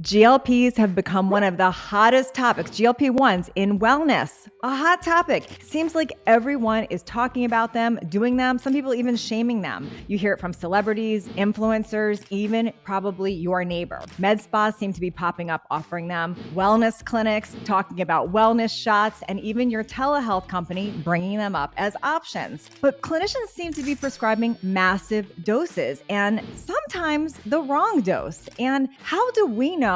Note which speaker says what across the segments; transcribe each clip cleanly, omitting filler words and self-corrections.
Speaker 1: GLPs have become one of the hottest topics, GLP-1s, in wellness. A hot topic. Seems like everyone is talking about them, doing them, some people even shaming them. You hear it from celebrities, influencers, even probably your neighbor. Med spas seem to be popping up offering them, wellness clinics talking about wellness shots, and even your telehealth company bringing them up as options. But clinicians seem to be prescribing massive doses and sometimes the wrong dose. And how do we know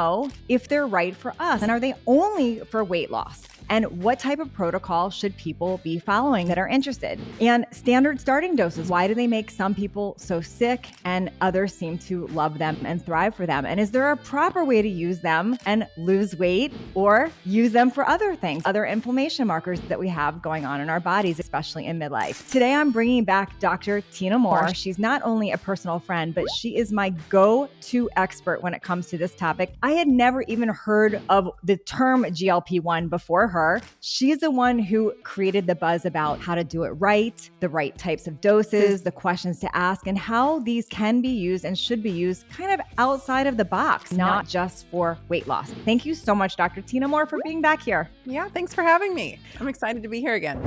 Speaker 1: if they're right for us? And are they only for weight loss? And what type of protocol should people be following that are interested? And standard starting doses, why do they make some people so sick and others seem to love them and thrive for them? And is there a proper way to use them and lose weight or use them for other things, other inflammation markers that we have going on in our bodies, especially in midlife? Today, I'm bringing back Dr. Tyna Moore. She's not only a personal friend, but she is my go-to expert when it comes to this topic. I had never even heard of the term GLP-1 before her. She's the one who created the buzz about how to do it right, the right types of doses, the questions to ask, and how these can be used and should be used kind of outside of the box, not just for weight loss. Thank you so much, Dr. Tyna Moore, for being back here.
Speaker 2: Yeah, thanks for having me. I'm excited to be here again.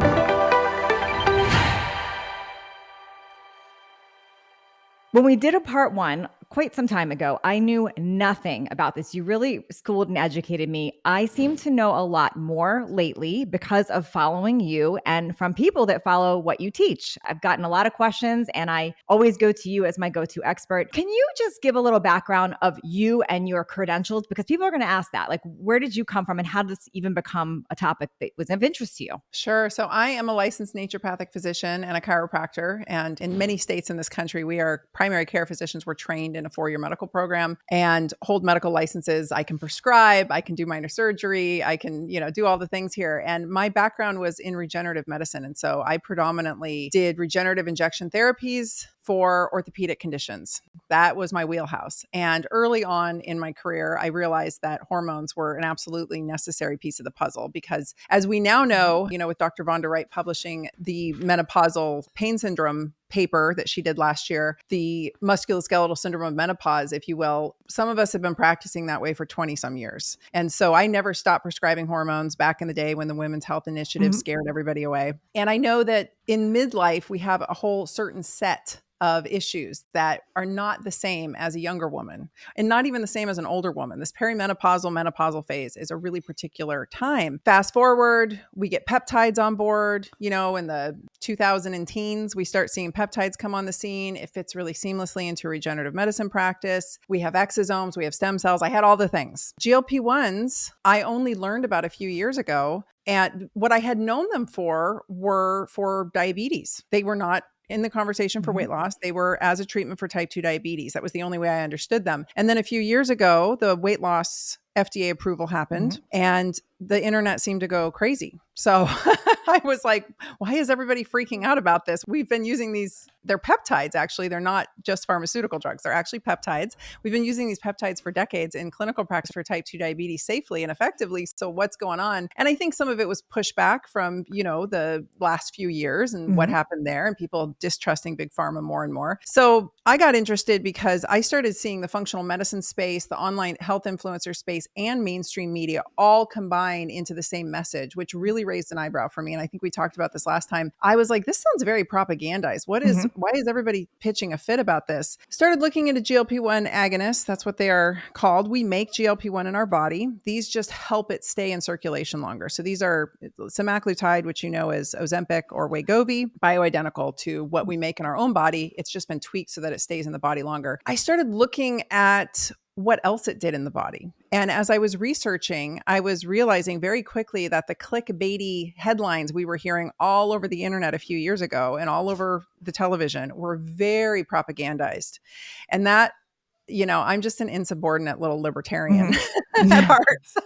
Speaker 1: When we did a part one quite some time ago, I knew nothing about this. You really schooled and educated me. I seem to know a lot more lately because of following you and from people that follow what you teach. I've gotten a lot of questions and I always go to you as my go-to expert. Can you just give a little background of you and your credentials? Because people are going to ask that. Like, where did you come from and how did this even become a topic that was of interest to you?
Speaker 2: Sure. So I am a licensed naturopathic physician and a chiropractor. And in many states in this country, we are primary care physicians. We're trained in a 4-year medical program and hold medical licenses. I can prescribe, I can do minor surgery, I can, do all the things here. And my background was in regenerative medicine. And so I predominantly did regenerative injection therapies for orthopedic conditions. That was my wheelhouse. And early on in my career, I realized that hormones were an absolutely necessary piece of the puzzle because as we now know, with Dr. Vonda Wright publishing the menopausal pain syndrome paper that she did last year, the musculoskeletal syndrome of menopause, if you will, some of us have been practicing that way for 20 some years. And so I never stopped prescribing hormones back in the day when the Women's Health Initiative scared everybody away. And I know that in midlife, we have a whole certain set of issues that are not the same as a younger woman and not even the same as an older woman. This menopausal phase is a really particular time. Fast forward, we get peptides on board, in the 2000 teens, we start seeing peptides come on the scene. It fits really seamlessly into regenerative medicine practice. We have exosomes, we have stem cells. I had all the things. GLP-1s, I only learned about a few years ago. And what I had known them for were for diabetes. They were not in the conversation for weight loss. They were as a treatment for type 2 diabetes. That was the only way I understood them. And then a few years ago, the weight loss FDA approval happened and the internet seemed to go crazy. So I was like, why is everybody freaking out about this? We've been using they're peptides, actually. They're not just pharmaceutical drugs. They're actually peptides. We've been using these peptides for decades in clinical practice for type 2 diabetes safely and effectively. So what's going on? And I think some of it was pushback from, the last few years and what happened there and people distrusting big pharma more and more. So I got interested because I started seeing the functional medicine space, the online health influencer space, and mainstream media all combine into the same message, which really raised an eyebrow for me. And I think we talked about this last time. I was like, this sounds very propagandized. Why is everybody pitching a fit about this? Started looking into GLP-1 agonists. That's what they are called. We make GLP-1 in our body. These just help it stay in circulation longer. So these are Semaglutide, which is Ozempic or Wegovy, bioidentical to what we make in our own body. It's just been tweaked so that it stays in the body longer. I started looking at what else it did in the body. And as I was researching, I was realizing very quickly that the clickbaity headlines we were hearing all over the internet a few years ago and all over the television were very propagandized. And that, I'm just an insubordinate little libertarian at heart. So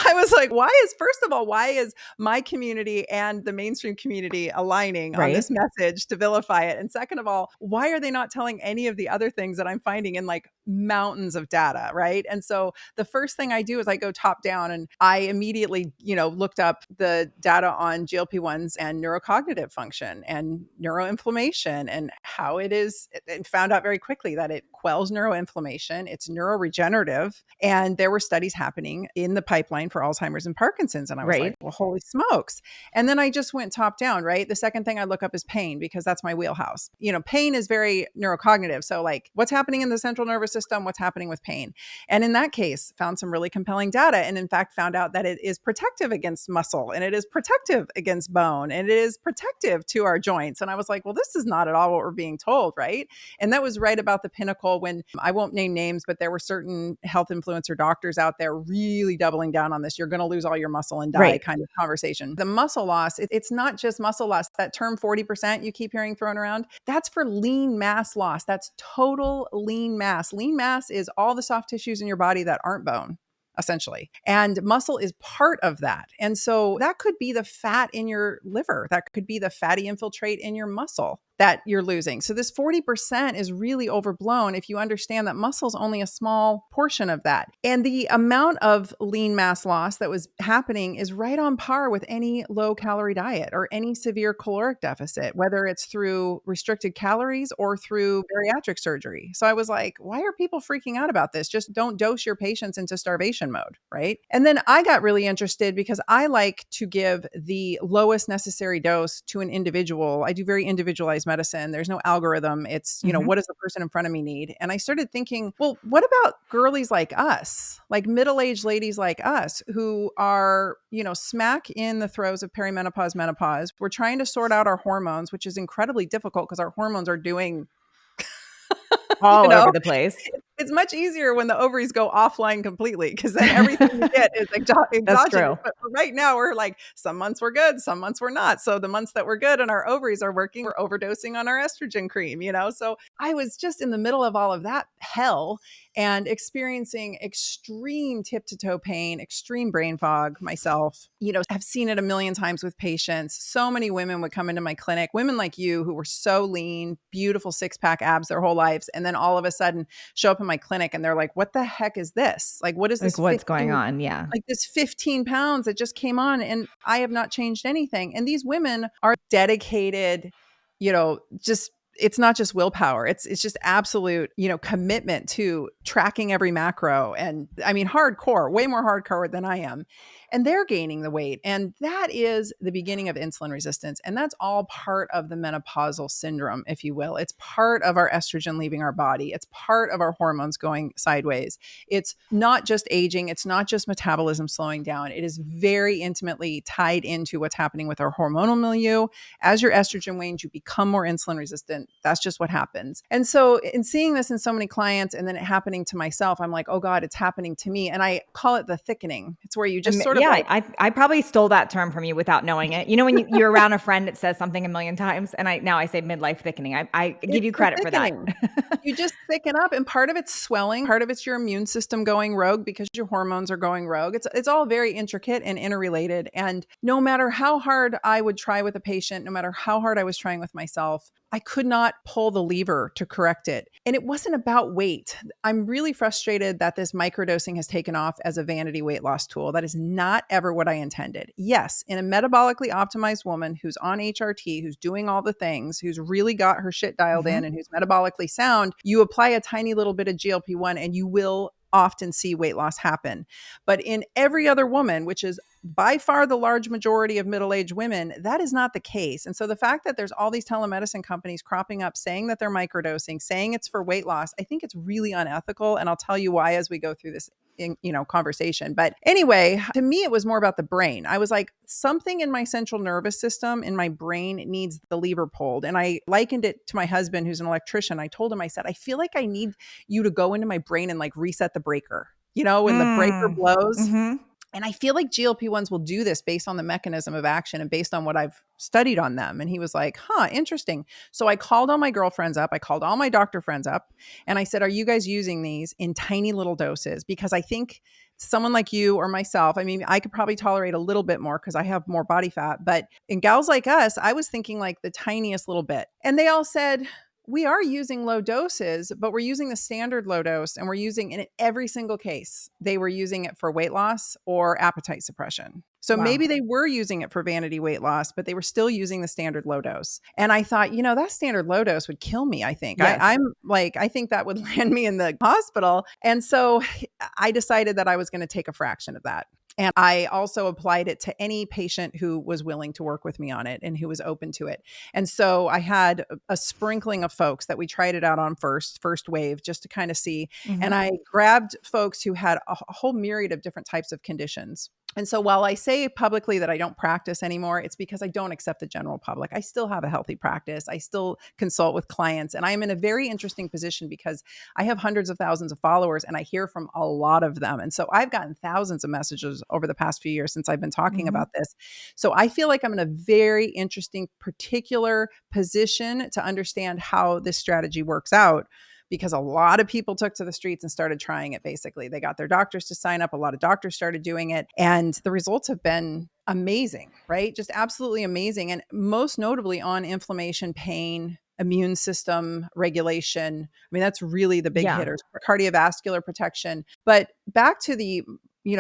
Speaker 2: I was like, first of all, why is my community and the mainstream community aligning on this message to vilify it? And second of all, why are they not telling any of the other things that I'm finding in like mountains of data, right? And so the first thing I do is I go top down, and I immediately, looked up the data on GLP-1s and neurocognitive function and neuroinflammation and how it is, and found out very quickly that it quells neuroinflammation, it's neuroregenerative, and there were studies happening in the pipeline for Alzheimer's and Parkinson's. And I was like, well, holy smokes. And then I just went top down, right? The second thing I look up is pain, because that's my wheelhouse. Pain is very neurocognitive. So like, what's happening in the central nervous system, what's happening with pain? And in that case, found some really compelling data, and in fact found out that it is protective against muscle, and it is protective against bone, and it is protective to our joints. And I was like, well, this is not at all what we're being told, right? And that was right about the pinnacle when, I won't name names, but there were certain health influencer doctors out there really doubling down on this. You're going to lose all your muscle and die kind of conversation. The muscle loss, it's not just muscle loss. That term 40% you keep hearing thrown around, that's for lean mass loss. That's total lean mass. Lean mass is all the soft tissues in your body that aren't bone, essentially. And muscle is part of that. And so that could be the fat in your liver. That could be the fatty infiltrate in your muscle that you're losing. So this 40% is really overblown if you understand that muscle is only a small portion of that. And the amount of lean mass loss that was happening is right on par with any low calorie diet or any severe caloric deficit, whether it's through restricted calories or through bariatric surgery. So I was like, why are people freaking out about this? Just don't dose your patients into starvation mode, right? And then I got really interested because I like to give the lowest necessary dose to an individual. I do very individualized medicine. There's no algorithm. It's, what does the person in front of me need? And I started thinking, well, what about girlies like us, like middle-aged ladies like us who are, smack in the throes of perimenopause, menopause. We're trying to sort out our hormones, which is incredibly difficult because our hormones are doing
Speaker 1: all over the place.
Speaker 2: It's much easier when the ovaries go offline completely, because then everything you get is exogenous.
Speaker 1: That's true.
Speaker 2: But right now we're like, some months we're good, some months we're not. So the months that we're good and our ovaries are working, we're overdosing on our estrogen cream, So I was just in the middle of all of that hell and experiencing extreme tip to toe pain, extreme brain fog myself. I've seen it a million times with patients. So many women would come into my clinic, women like you who were so lean, beautiful 6-pack abs their whole lives. And then all of a sudden show up in my clinic and they're like, what the heck is this? Like, what is this?
Speaker 1: Like, what's going on? Yeah.
Speaker 2: Like this 15 pounds that just came on, and I have not changed anything. And these women are dedicated, just, it's not just willpower. It's just absolute, commitment to tracking every macro. And I mean, hardcore, way more hardcore than I am. And they're gaining the weight. And that is the beginning of insulin resistance. And that's all part of the menopausal syndrome, if you will. It's part of our estrogen leaving our body. It's part of our hormones going sideways. It's not just aging. It's not just metabolism slowing down. It is very intimately tied into what's happening with our hormonal milieu. As your estrogen wanes, you become more insulin resistant. That's just what happens. And so in seeing this in so many clients and then it happening to myself, I'm like, oh God, it's happening to me. And I call it the thickening. It's where you just sort of
Speaker 1: I probably stole that term from you without knowing it. When you're around a friend that says something a million times, and I say midlife thickening. I give you credit for that.
Speaker 2: You just thicken up, and part of it's swelling, part of it's your immune system going rogue because your hormones are going rogue. It's all very intricate and interrelated. And no matter how hard I would try with a patient, no matter how hard I was trying with myself, I could not pull the lever to correct it. And it wasn't about weight. I'm really frustrated that this microdosing has taken off as a vanity weight loss tool. That is not ever what I intended. Yes, in a metabolically optimized woman who's on HRT, who's doing all the things, who's really got her shit dialed in and who's metabolically sound, you apply a tiny little bit of GLP-1 and you will often see weight loss happen. But in every other woman, which is by far the large majority of middle-aged women, that is not the case. And so the fact that there's all these telemedicine companies cropping up saying that they're microdosing, saying it's for weight loss, I think it's really unethical. And I'll tell you why as we go through this conversation. But anyway, to me, it was more about the brain. I was like, something in my central nervous system, in my brain, needs the lever pulled. And I likened it to my husband, who's an electrician. I told him, I said, I feel like I need you to go into my brain and like reset the breaker, when the breaker blows. And I feel like GLP-1s will do this based on the mechanism of action and based on what I've studied on them. And he was like, interesting. So I called all my girlfriends up. I called all my doctor friends up. And I said, are you guys using these in tiny little doses? Because I think someone like you or myself, I mean, I could probably tolerate a little bit more because I have more body fat, but in gals like us, I was thinking like the tiniest little bit. And they all said, we are using low doses, but we're using the standard low dose, and we're using in every single case, they were using it for weight loss or appetite suppression. So
Speaker 1: Wow.
Speaker 2: maybe they were using it for vanity weight loss, but they were still using the standard low dose. And I thought, that standard low dose would kill me, I think.
Speaker 1: Yes.
Speaker 2: I think that would land me in the hospital. And so I decided that I was going to take a fraction of that. And I also applied it to any patient who was willing to work with me on it and who was open to it. And so I had a sprinkling of folks that we tried it out on first wave, just to kind of see.
Speaker 1: Mm-hmm.
Speaker 2: And I grabbed folks who had a whole myriad of different types of conditions. And so while I say publicly that I don't practice anymore, it's because I don't accept the general public. I still have a healthy practice. I still consult with clients. And I'm in a very interesting position because I have hundreds of thousands of followers and I hear from a lot of them. And so I've gotten thousands of messages over the past few years since I've been talking about this. So I feel like I'm in a very interesting particular position to understand how this strategy works out, because a lot of people took to the streets and started trying it. Basically, they got their doctors to sign up. A lot of doctors started doing it, and the results have been amazing, right? Just absolutely amazing. And most notably on inflammation, pain, immune system regulation. I mean, that's really the big hitters, cardiovascular protection. But back to the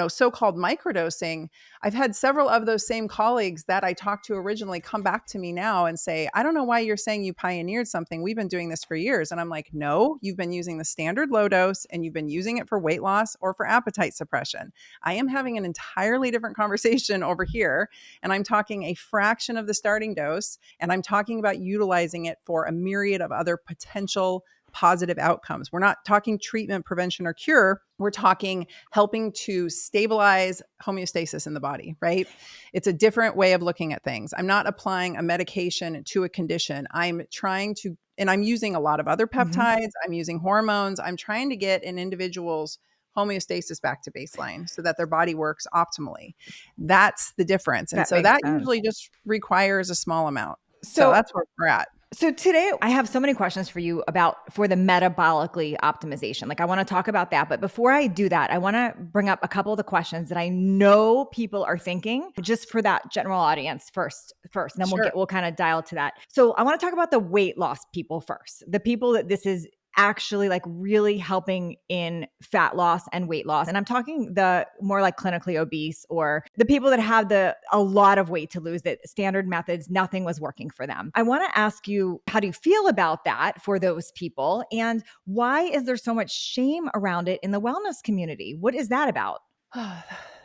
Speaker 2: so-called microdosing, I've had several of those same colleagues that I talked to originally come back to me now and say, I don't know why you're saying you pioneered something. We've been doing this for years. And I'm like, no, you've been using the standard low dose and you've been using it for weight loss or for appetite suppression. I am having an entirely different conversation over here. And I'm talking a fraction of the starting dose. And I'm talking about utilizing it for a myriad of other potential positive outcomes. We're not talking treatment, prevention, or cure. We're talking helping to stabilize homeostasis in the body, right? It's a different way of looking at things. I'm not applying a medication to a condition. I'm trying to, and I'm using a lot of other peptides. I'm using hormones. I'm trying to get an individual's homeostasis back to baseline so that their body works optimally. That's the difference. And so that usually just requires a small amount. So that's where we're at.
Speaker 1: So today I have so many questions for you for the metabolically optimization. Like I want to talk about that. But before I do that, I want to bring up a couple of the questions that I know people are thinking, just for that general audience first. And then we'll kind of dial to that. So I want to talk about the weight loss people first, the people that this is actually like really helping in fat loss and weight loss. And I'm talking the more like clinically obese, or the people that have a lot of weight to lose, that standard methods, nothing was working for them. I want to ask you, how do you feel about that for those people? And why is there so much shame around it in the wellness community? What is that about?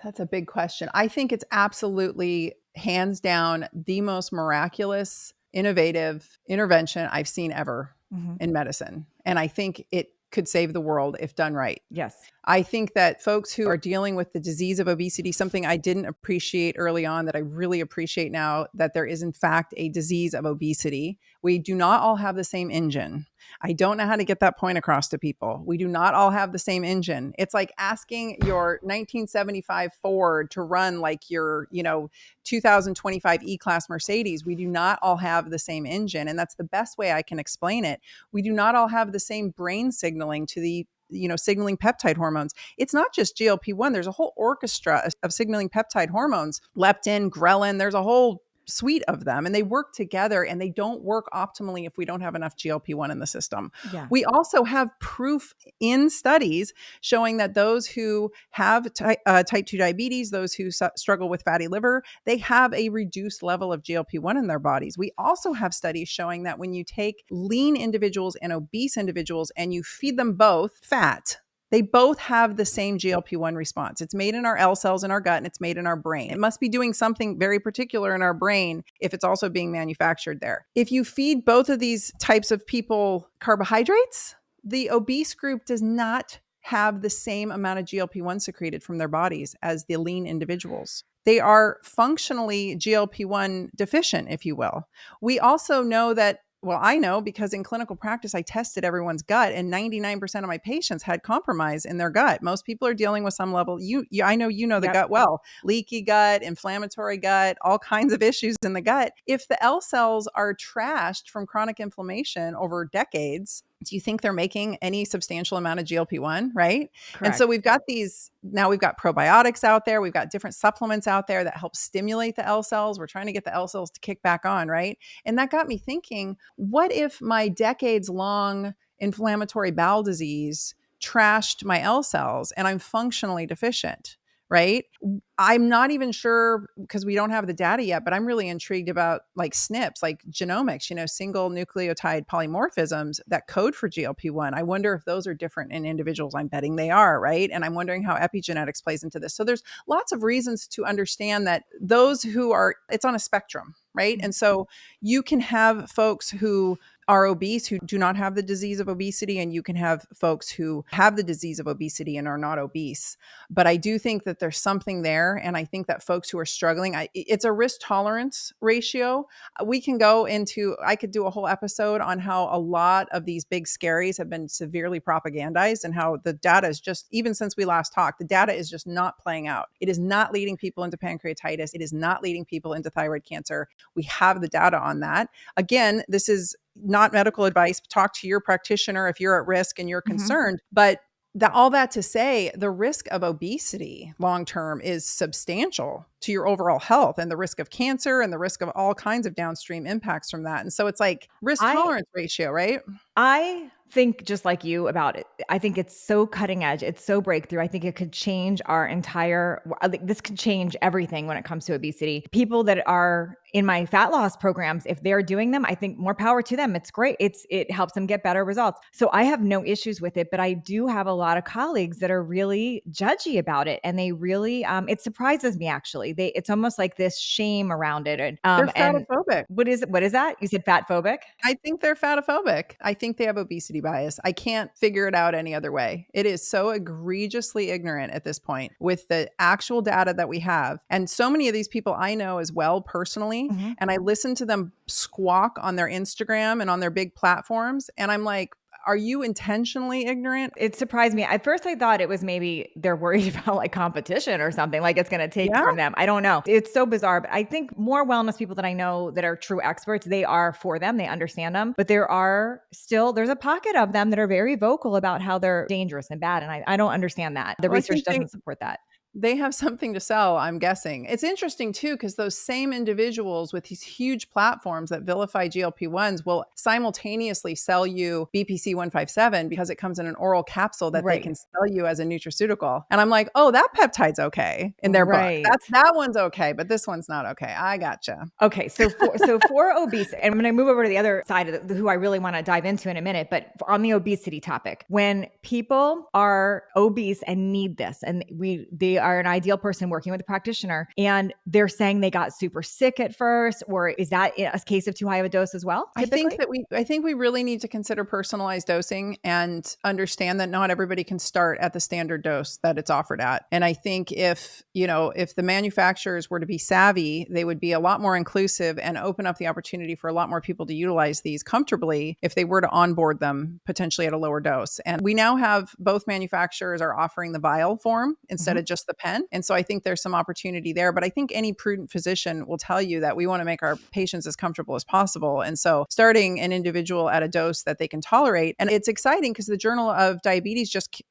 Speaker 2: That's a big question. I think it's absolutely hands down the most miraculous, innovative intervention I've seen ever in medicine. And I think it could save the world if done right.
Speaker 1: Yes.
Speaker 2: I think that folks who are dealing with the disease of obesity, something I didn't appreciate early on that I really appreciate now, that there is in fact a disease of obesity. We do not all have the same engine. I don't know how to get that point across to people. We do not all have the same engine. It's like asking your 1975 Ford to run like your, 2025 E-Class Mercedes. We do not all have the same engine. And that's the best way I can explain it. We do not all have the same brain signaling to the signaling peptide hormones. It's not just GLP-1. There's a whole orchestra of signaling peptide hormones, leptin, ghrelin. There's a whole suite of them, and they work together, and they don't work optimally if we don't have enough GLP-1 in the system. Yeah. We also have proof in studies showing that those who have type 2 diabetes, those who struggle with fatty liver, they have a reduced level of GLP-1 in their bodies. We also have studies showing that when you take lean individuals and obese individuals and you feed them both fat, they both have the same GLP-1 response. It's made in our L cells in our gut, and it's made in our brain. It must be doing something very particular in our brain if it's also being manufactured there. If you feed both of these types of people carbohydrates, the obese group does not have the same amount of GLP-1 secreted from their bodies as the lean individuals. They are functionally GLP-1 deficient, if you will. We also know that, well, I know because in clinical practice, I tested everyone's gut, and 99% of my patients had compromise in their gut. Most people are dealing with some level. I know the gut well. Leaky gut, inflammatory gut, all kinds of issues in the gut. If the L cells are trashed from chronic inflammation over decades, do you think they're making any substantial amount of GLP-1, right? And so
Speaker 1: Correct.
Speaker 2: we've got probiotics out there. We've got different supplements out there that help stimulate the L cells. We're trying to get the L cells to kick back on, right? And that got me thinking, what if my decades long inflammatory bowel disease trashed my L cells and I'm functionally deficient? Right. I'm not even sure because we don't have the data yet, but I'm really intrigued about like SNPs, like genomics, single nucleotide polymorphisms that code for GLP-1. I wonder if those are different in individuals. I'm betting they are, right? And I'm wondering how epigenetics plays into this. So there's lots of reasons to understand that it's on a spectrum, right? And so you can have folks who are obese who do not have the disease of obesity, and you can have folks who have the disease of obesity and are not obese. But I do think that there's something there. And I think that folks who are struggling, it's a risk tolerance ratio. I could do a whole episode on how a lot of these big scaries have been severely propagandized and how the data is just, even since we last talked, the data is just not playing out. It is not leading people into pancreatitis. It is not leading people into thyroid cancer. We have the data on that. Again, this is not medical advice. Talk to your practitioner if you're at risk and you're concerned. But all that to say, the risk of obesity long-term is substantial to your overall health, and the risk of cancer and the risk of all kinds of downstream impacts from that. And so it's like risk tolerance ratio, right?
Speaker 1: I think just like you about it. I think it's so cutting edge. It's so breakthrough. I think it could change this could change everything when it comes to obesity. People that are in my fat loss programs, if they're doing them, I think more power to them. It's great. It helps them get better results. So I have no issues with it, but I do have a lot of colleagues that are really judgy about it. And they really, it surprises me actually. It's almost like this shame around it.
Speaker 2: They're fatophobic.
Speaker 1: What is that? You said fatphobic?
Speaker 2: I think they're fatophobic. I think they have obesity bias. I can't figure it out any other way. It is so egregiously ignorant at this point with the actual data that we have. And so many of these people I know as well personally, and I listen to them squawk on their Instagram and on their big platforms. And I'm like, are you intentionally ignorant?
Speaker 1: It surprised me. At first I thought it was maybe they're worried about like competition or something, like it's going to take from them. I don't know. It's so bizarre, but I think more wellness people that I know that are true experts, they are for them. They understand them, but there's a pocket of them that are very vocal about how they're dangerous and bad. And I don't understand that. The research doesn't support that.
Speaker 2: They have something to sell, I'm guessing. It's interesting too, because those same individuals with these huge platforms that vilify GLP-1s will simultaneously sell you BPC 157 because it comes in an oral capsule that they can sell you as a nutraceutical. And I'm like, oh, that peptide's okay in their book. That one's okay, but this one's not okay. I gotcha.
Speaker 1: Okay. So for obese, and I'm going to move over to the other side of who I really want to dive into in a minute, but on the obesity topic, when people are obese and need this, and they are an ideal person working with a practitioner, and they're saying they got super sick at first, or is that a case of too high of a dose as well? Typically?
Speaker 2: I think we really need to consider personalized dosing and understand that not everybody can start at the standard dose that it's offered at. And I think if the manufacturers were to be savvy, they would be a lot more inclusive and open up the opportunity for a lot more people to utilize these comfortably if they were to onboard them potentially at a lower dose. And we now have both manufacturers are offering the vial form instead of just the pen. And so I think there's some opportunity there, but I think any prudent physician will tell you that we want to make our patients as comfortable as possible. And so starting an individual at a dose that they can tolerate. And it's exciting because the Journal of Diabetes just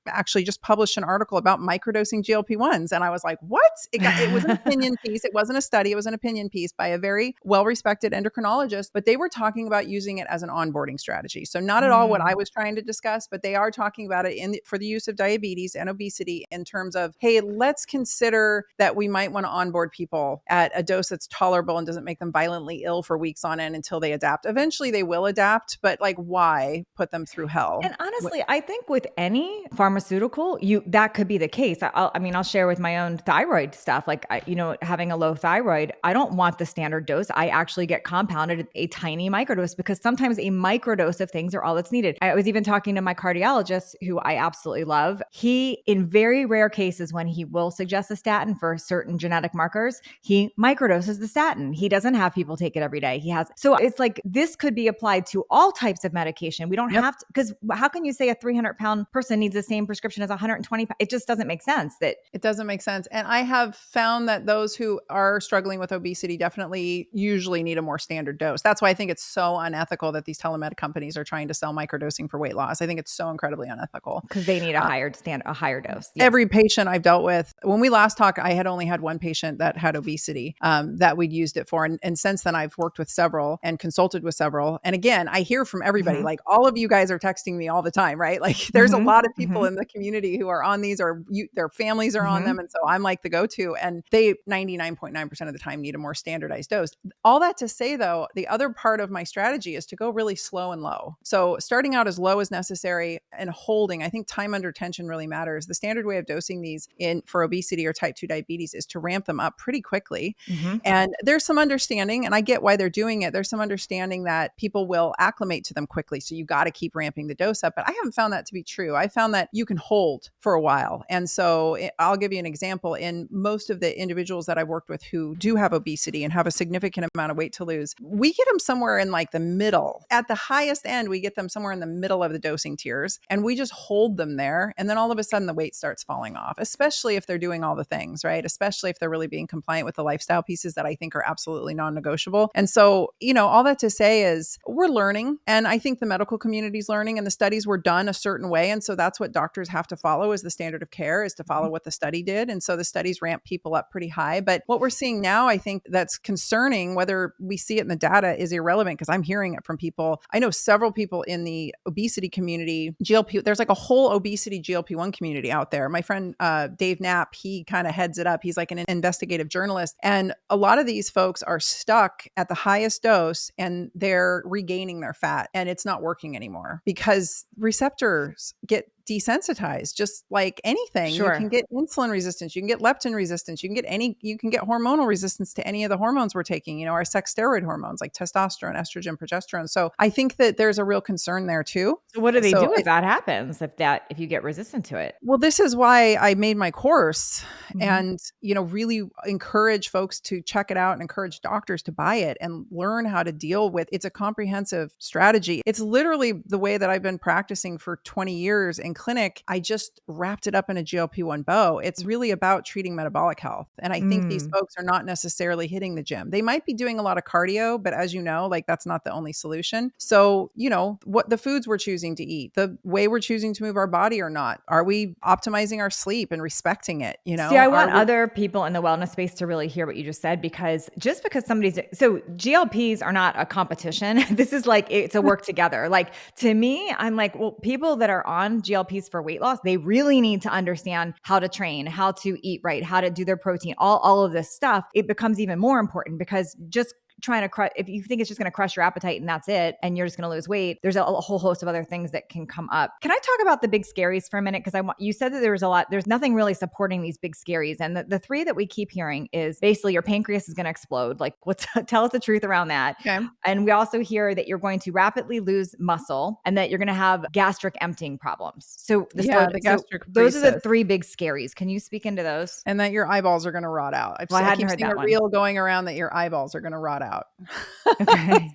Speaker 2: published an article about microdosing GLP-1s. And I was like, what? It was an opinion piece. It wasn't a study. It was an opinion piece by a very well-respected endocrinologist, but they were talking about using it as an onboarding strategy. So not at all what I was trying to discuss, but they are talking about it for the use of diabetes and obesity in terms of, hey, let's consider that we might want to onboard people at a dose that's tolerable and doesn't make them violently ill for weeks on end until they adapt. Eventually they will adapt, but like, why put them through hell?
Speaker 1: And honestly, I think with any pharmaceutical, that could be the case. I'll share with my own thyroid stuff. Like, having a low thyroid, I don't want the standard dose. I actually get compounded a tiny microdose because sometimes a microdose of things are all that's needed. I was even talking to my cardiologist, who I absolutely love. He, in very rare cases when he will suggest a statin for certain genetic markers. He microdoses the statin. He doesn't have people take it every day. So it's like this could be applied to all types of medication. We don't have to, because how can you say a 300-pound person needs the same prescription as a 120? It just doesn't make sense.
Speaker 2: It doesn't make sense. And I have found that those who are struggling with obesity definitely usually need a more standard dose. That's why I think it's so unethical that these telemed companies are trying to sell microdosing for weight loss. I think it's so incredibly unethical.
Speaker 1: Because they need a higher dose. Yes.
Speaker 2: Every patient I've dealt with, when we last talked, I had only had one patient that had obesity that we'd used it for. And since then I've worked with several and consulted with several. And again, I hear from everybody, like all of you guys are texting me all the time, right? Like there's a lot of people in the community who are on these, or their families are on them. And so I'm like the go-to, and they 99.9% of the time need a more standardized dose. All that to say though, the other part of my strategy is to go really slow and low. So starting out as low as necessary and holding, I think time under tension really matters. The standard way of dosing these for obesity or type 2 diabetes is to ramp them up pretty quickly. And there's some understanding, and I get why they're doing it. There's some understanding that people will acclimate to them quickly. So you got to keep ramping the dose up. But I haven't found that to be true. I found that you can hold for a while. And so I'll give you an example. In most of the individuals that I've worked with who do have obesity and have a significant amount of weight to lose, we get them somewhere in like the middle. At the highest end, we get them somewhere in the middle of the dosing tiers, and we just hold them there. And then all of a sudden the weight starts falling off, especially if they're doing all the things, right? Especially if they're really being compliant with the lifestyle pieces that I think are absolutely non-negotiable. And so, all that to say is we're learning, and I think the medical community is learning, and the studies were done a certain way. And so that's what doctors have to follow as the standard of care, is to follow what the study did. And so the studies ramp people up pretty high. But what we're seeing now, I think that's concerning, whether we see it in the data is irrelevant, because I'm hearing it from people. I know several people in the obesity community, there's like a whole obesity GLP-1 community out there. My friend Dave Knapp, he kind of heads it up. He's like an investigative journalist. And a lot of these folks are stuck at the highest dose and they're regaining their fat, and it's not working anymore because receptors get desensitized, just like anything.
Speaker 1: Sure.
Speaker 2: You can get insulin resistance, you can get leptin resistance, you can get hormonal resistance to any of the hormones we're taking, our sex steroid hormones like testosterone, estrogen, progesterone. So I think that there's a real concern there too.
Speaker 1: So what do they do if that happens, if you get resistant to it?
Speaker 2: Well, this is why I made my course and, really encourage folks to check it out and encourage doctors to buy it and learn how to deal with. It's a comprehensive strategy. It's literally the way that I've been practicing for 20 years in clinic. I just wrapped it up in a GLP-1 bow. It's really about treating metabolic health. And I think these folks are not necessarily hitting the gym. They might be doing a lot of cardio, but as you know, like that's not the only solution. So, what the foods we're choosing to eat, the way we're choosing to move our body or not, are we optimizing our sleep and respecting it? See,
Speaker 1: I want other people in the wellness space to really hear what you just said, because just because so GLPs are not a competition. This is like, it's a work together. Like to me, I'm like, well, people that are on GLPs for weight loss, they really need to understand how to train, how to eat right, how to do their protein, all of this stuff. It becomes even more important, because just trying to crush, if you think it's just going to crush your appetite and that's it, and you're just going to lose weight, there's a whole host of other things that can come up. Can I talk about the big scaries for a minute? Because you said that there's nothing really supporting these big scaries. And the three that we keep hearing is basically your pancreas is going to explode. Like, tell us the truth around that.
Speaker 2: Okay.
Speaker 1: And we also hear that you're going to rapidly lose muscle and that you're going to have gastric emptying problems. So the gastric those are the three big scaries. Can you speak into those?
Speaker 2: And that your eyeballs are going to rot out. I keep seeing a reel going around that your eyeballs are going to rot out.
Speaker 1: Okay.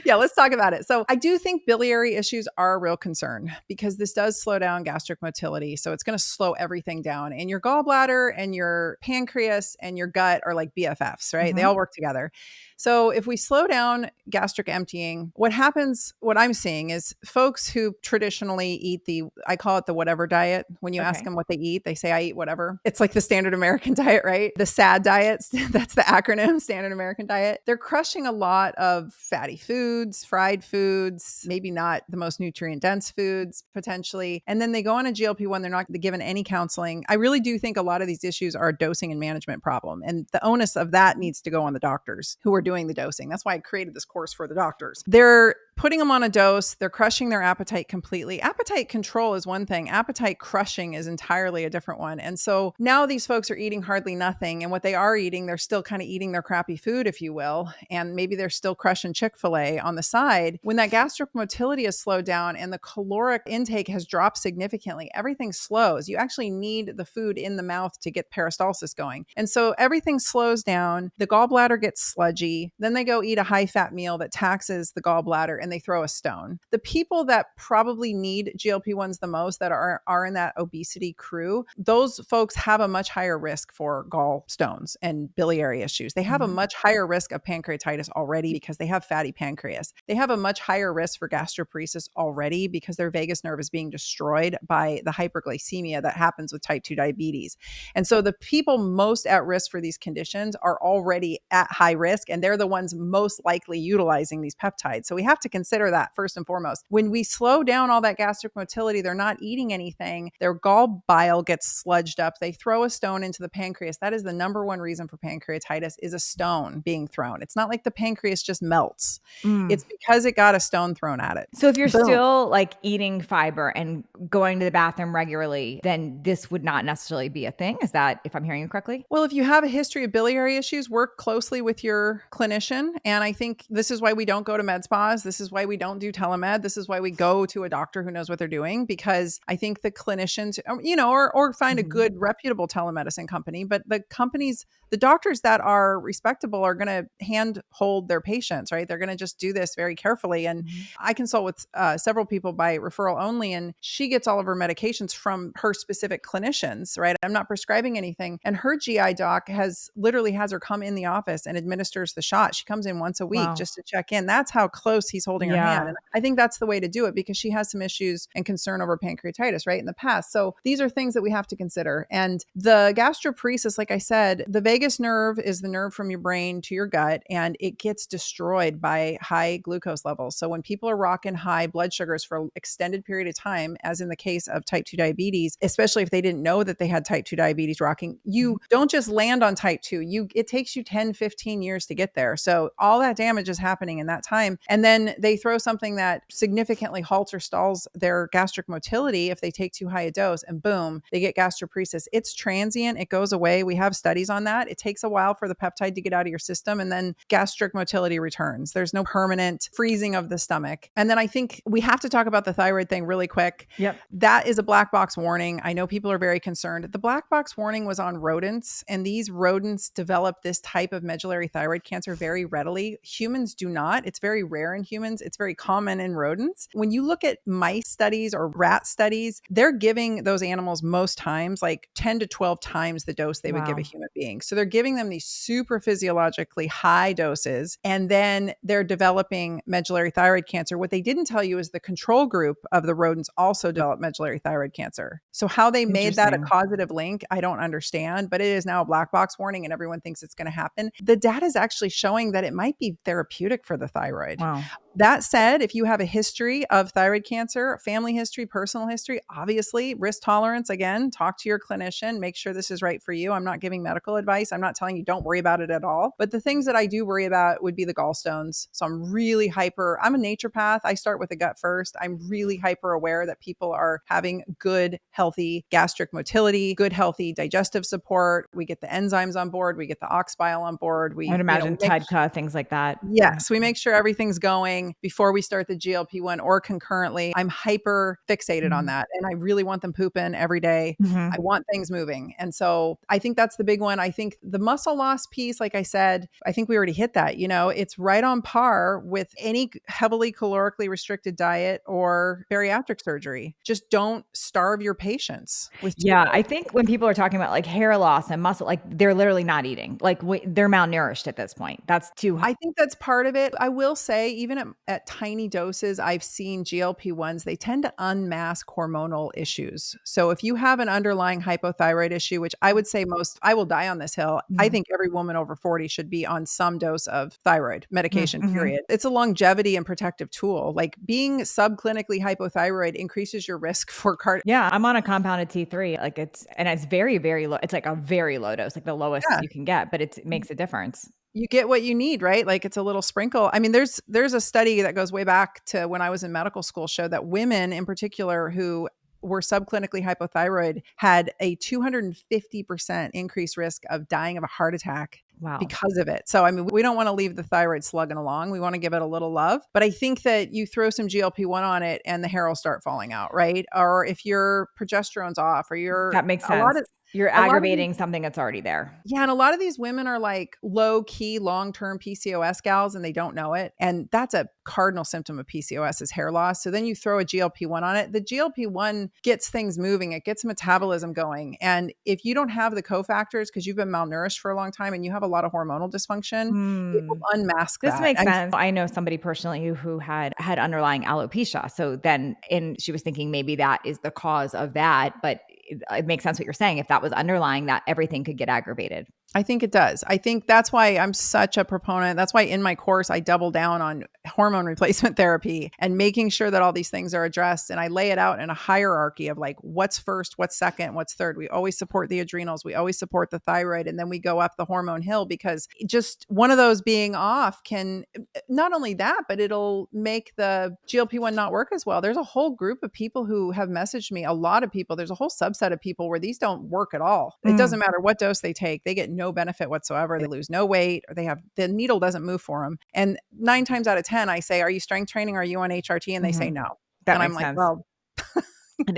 Speaker 2: Let's talk about it. So I do think biliary issues are a real concern, because this does slow down gastric motility. So it's going to slow everything down, and your gallbladder and your pancreas and your gut are like BFFs, right? They all work together. So if we slow down gastric emptying, what I'm seeing is folks who traditionally eat I call it the whatever diet. When you ask them what they eat, they say, I eat whatever. It's like the standard American diet, right? The SAD diet, that's the acronym, standard American diet. They're crushing a lot of fatty foods, fried foods, maybe not the most nutrient dense foods potentially. And then they go on a GLP-1, they're not given any counseling. I really do think a lot of these issues are a dosing and management problem. And the onus of that needs to go on the doctors who are doing the dosing. That's why I created this course for the doctors. They're putting them on a dose, they're crushing their appetite completely. Appetite control is one thing. Appetite crushing is entirely a different one. And so now these folks are eating hardly nothing. And what they are eating, they're still kind of eating their crappy food, if you will. And maybe they're still crushing Chick-fil-A on the side. When that gastric motility is slowed down and the caloric intake has dropped significantly, everything slows. You actually need the food in the mouth to get peristalsis going. And so everything slows down. The gallbladder gets sludgy. Then they go eat a high-fat meal that taxes the gallbladder and they throw a stone. The people that probably need GLP-1s the most, that are in that obesity crew, those folks have a much higher risk for gallstones and biliary issues. They have a much higher risk of pancreatitis already because they have fatty pancreas. They have a much higher risk for gastroparesis already because their vagus nerve is being destroyed by the hyperglycemia that happens with type 2 diabetes. And so the people most at risk for these conditions are already at high risk, and they're the ones most likely utilizing these peptides. So we have to consider that first and foremost. When we slow down all that gastric motility, they're not eating anything. Their gall bile gets sludged up. They throw a stone into the pancreas. That is the number one reason for pancreatitis, is a stone being thrown. It's not like the pancreas just melts. It's because it got a stone thrown at it.
Speaker 1: So if you're still like eating fiber and going to the bathroom regularly, then this would not necessarily be a thing. Is that, if I'm hearing you correctly?
Speaker 2: Well, if you have a history of biliary issues, work closely with your clinician. And I think this is why we don't go to med spas. This is why we don't do telemed. This is why we go to a doctor who knows what they're doing, because I think the clinicians, or find a good reputable telemedicine company, but the doctors that are respectable are going to hand hold their patients, right? They're going to just do this very carefully. And I consult with several people by referral only, and she gets all of her medications from her specific clinicians, right? I'm not prescribing anything. And her GI doc literally has her come in the office and administers the shot. She comes in once a week just to check in. That's how close he's holding her hand. And I think that's the way to do it, because she has some issues and concern over pancreatitis, right, in the past. So these are things that we have to consider. And the gastroparesis, like I said, the vagus nerve is the nerve from your brain to your gut, and it gets destroyed by high glucose levels. So when people are rocking high blood sugars for an extended period of time, as in the case of type 2 diabetes, especially if they didn't know that they had type 2 diabetes rocking, you don't just land on type 2. It takes you 10, 15 years to get there. So all that damage is happening in that time. And then they throw something that significantly halts or stalls their gastric motility if they take too high a dose, and boom, they get gastroparesis. It's transient. It goes away. We have studies on that. It takes a while for the peptide to get out of your system, and then gastric motility returns. There's no permanent freezing of the stomach. And then I think we have to talk about the thyroid thing really quick.
Speaker 1: Yep.
Speaker 2: That is a black box warning. I know people are very concerned. The black box warning was on rodents, and these rodents develop this type of medullary thyroid cancer very readily. Humans do not. It's very rare in humans. It's very common in rodents. When you look at mice studies or rat studies, they're giving those animals most times like 10 to 12 times the dose they would give a human being. So they're giving them these super physiologically high doses, and then they're developing medullary thyroid cancer. What they didn't tell you is the control group of the rodents also developed medullary thyroid cancer. So how they made that a causative link, I don't understand, but it is now a black box warning and everyone thinks it's going to happen. The data is actually showing that it might be therapeutic for the thyroid.
Speaker 1: Wow.
Speaker 2: That said, if you have a history of thyroid cancer, family history, personal history, obviously risk tolerance, again, talk to your clinician, make sure this is right for you. I'm not giving medical advice. I'm not telling you don't worry about it at all. But the things that I do worry about would be the gallstones. So I'm really I'm a naturopath. I start with the gut first. I'm really hyper aware that people are having good, healthy gastric motility, good, healthy digestive support. We get the enzymes on board. We get the ox bile on board.
Speaker 1: I'd imagine TIDCA, things like that.
Speaker 2: Yes, we make sure everything's going before we start the GLP-1 or concurrently. I'm hyper fixated on that. And I really want them pooping every day. I want things moving. And so I think that's the big one. I think the muscle loss piece, like I said, I think we already hit that. It's right on par with any heavily calorically restricted diet or bariatric surgery. Just don't starve your patients with
Speaker 1: I think when people are talking about like hair loss and muscle, like they're literally not eating. Like they're malnourished at this point. That's too high.
Speaker 2: I think that's part of it. I will say, even at tiny doses, I've seen GLP-1s, they tend to unmask hormonal issues. So if you have an underlying hypothyroid issue, which I would say I will die on this hill. I think every woman over 40 should be on some dose of thyroid medication, period. It's a longevity and protective tool. Like being subclinically hypothyroid increases your risk for
Speaker 1: Yeah, I'm on a compounded T3. It's very, very low. It's like a very low dose, like the lowest you can get, but it makes a difference.
Speaker 2: you get what you need, right? Like it's a little sprinkle. I mean, there's a study that goes way back to when I was in medical school showed that women in particular who were subclinically hypothyroid had a 250% increased risk of dying of a heart attack because of it. So, I mean, we don't want to leave the thyroid slugging along. We want to give it a little love. But I think that you throw some GLP-1 on it and the hair will start falling out, right? Or if your progesterone's off or
Speaker 1: that makes sense. You're aggravating something that's already there.
Speaker 2: Yeah. And a lot of these women are like low key, long-term PCOS gals and they don't know it. And that's a cardinal symptom of PCOS is hair loss. So then you throw a GLP-1 on it. The GLP-1 gets things moving. It gets metabolism going. And if you don't have the cofactors because you've been malnourished for a long time and you have a lot of hormonal dysfunction, it will unmask that.
Speaker 1: This makes sense. I know somebody personally who had underlying alopecia. So then she was thinking maybe that is the cause of that, but it makes sense what you're saying. If that was underlying, that everything could get aggravated.
Speaker 2: I think it does. I think that's why I'm such a proponent. That's why in my course, I double down on hormone replacement therapy and making sure that all these things are addressed. And I lay it out in a hierarchy of like, what's first, what's second, what's third. We always support the adrenals. We always support the thyroid. And then we go up the hormone hill because just one of those being off can not only that, but it'll make the GLP-1 not work as well. There's a whole group of people who have messaged me, a lot of people. There's a whole subset of people where these don't work at all. It doesn't matter what dose they take. They get no benefit whatsoever. They lose no weight or the needle doesn't move for them. And 9 times out of 10, I say, are you strength training? Are you on HRT? And they say no.
Speaker 1: That
Speaker 2: and
Speaker 1: makes
Speaker 2: I'm like,
Speaker 1: sense.
Speaker 2: well,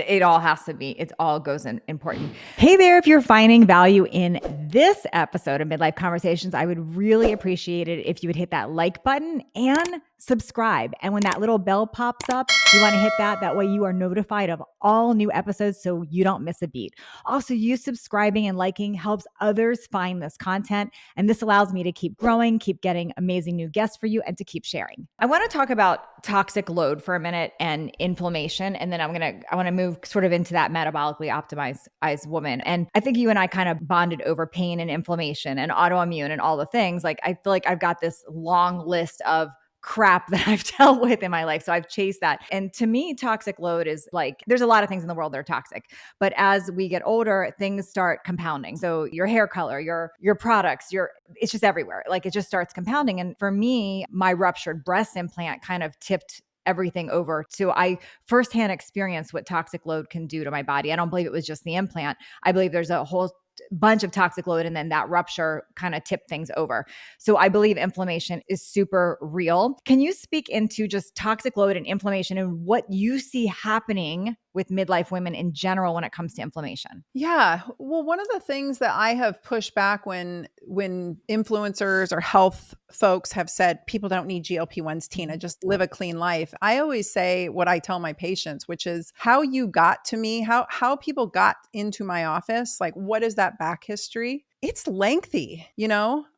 Speaker 1: it all has to be, it all goes in important. Hey there, if you're finding value in this episode of Midlife Conversations, I would really appreciate it if you would hit that like button and subscribe. And when that little bell pops up, you want to hit that. That way you are notified of all new episodes so you don't miss a beat. Also, you subscribing and liking helps others find this content. And this allows me to keep growing, keep getting amazing new guests for you, and to keep sharing. I want to talk about toxic load for a minute and inflammation. And then I want to move sort of into that metabolically optimized as woman. And I think you and I kind of bonded over pain and inflammation and autoimmune and all the things. Like, I feel like I've got this long list of crap that I've dealt with in my life. So I've chased that. And to me, toxic load is like, there's a lot of things in the world that are toxic, but as we get older, things start compounding. So your hair color, your products, it's just everywhere. Like it just starts compounding. And for me, my ruptured breast implant kind of tipped everything over. So I firsthand experienced what toxic load can do to my body. I don't believe it was just the implant. I believe there's a whole bunch of toxic load and then that rupture kind of tipped things over. So I believe inflammation is super real. Can you speak into just toxic load and inflammation and what you see happening with midlife women in general when it comes to inflammation?
Speaker 2: Yeah. Well, one of the things that I have pushed back when influencers or health folks have said people don't need GLP-1s, Tina, just live a clean life. I always say what I tell my patients, which is how you got to me, how people got into my office, like what is that back history? It's lengthy,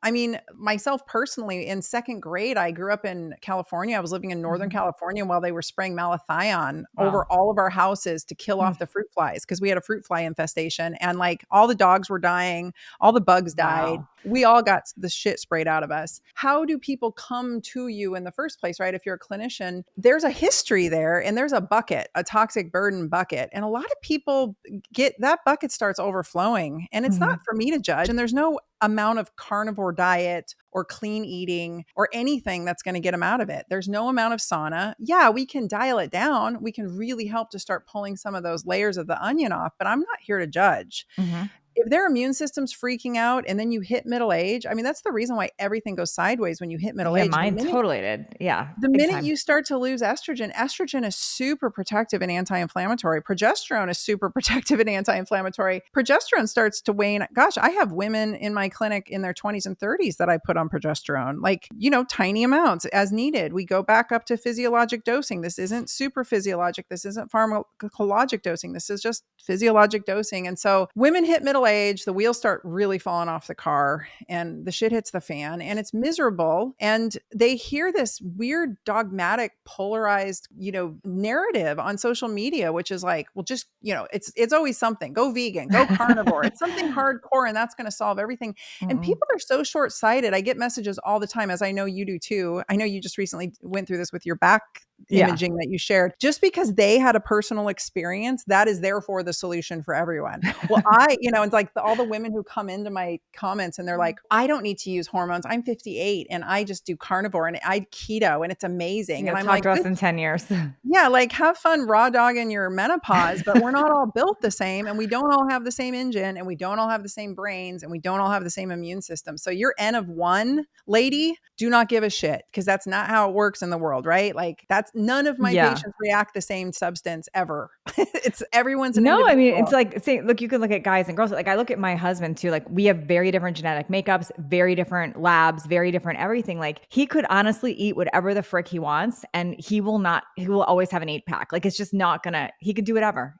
Speaker 2: I mean, myself personally in second grade, I grew up in California. I was living in Northern California while they were spraying malathion over all of our houses to kill off the fruit flies because we had a fruit fly infestation and like all the dogs were dying, all the bugs died. We all got the shit sprayed out of us. How do people come to you in the first place, right? If you're a clinician, there's a history there and there's a bucket, a toxic burden bucket. And a lot of people that bucket starts overflowing and it's not for me to judge. And there's no amount of carnivore diet or clean eating or anything that's going to get them out of it. There's no amount of sauna. Yeah, we can dial it down. We can really help to start pulling some of those layers of the onion off, but I'm not here to judge. If their immune system's freaking out and then you hit middle age, I mean, that's the reason why everything goes sideways when you hit middle age.
Speaker 1: Mine totally did. Yeah.
Speaker 2: The minute you start to lose estrogen is super protective and anti-inflammatory. Progesterone is super protective and anti-inflammatory. Progesterone starts to wane. Gosh, I have women in my clinic in their 20s and 30s that I put on progesterone, like, tiny amounts as needed. We go back up to physiologic dosing. This isn't super physiologic. This isn't pharmacologic dosing. This is just physiologic dosing. And so women hit middle age, the wheels start really falling off the car and the shit hits the fan and it's miserable. And they hear this weird dogmatic polarized, narrative on social media, which is like, well, just, it's always something, go vegan, go carnivore. It's something hardcore and that's going to solve everything. And people are so short-sighted. I get messages all the time, as I know you do too. I know you just recently went through this with your back imaging that you shared, just because they had a personal experience, that is therefore the solution for everyone. Well, it's like all the women who come into my comments and they're like, I don't need to use hormones. I'm 58 and I just do carnivore and I keto and it's amazing. And I'm
Speaker 1: talk
Speaker 2: like,
Speaker 1: to us in 10 years.
Speaker 2: Yeah, like have fun raw dogging your menopause, but we're not all built the same and we don't all have the same engine and we don't all have the same brains and we don't all have the same immune system. So you're N of one, lady, do not give a shit because that's not how it works in the world, right? Like that's none of my patients react the same substance ever. It's everyone's an individual.
Speaker 1: I mean, it's like, look, you can look at guys and girls. Like I look at my husband too. Like we have very different genetic makeups, very different labs, very different everything. Like he could honestly eat whatever the frick he wants and he will always have an 8-pack. Like it's just not he could do whatever.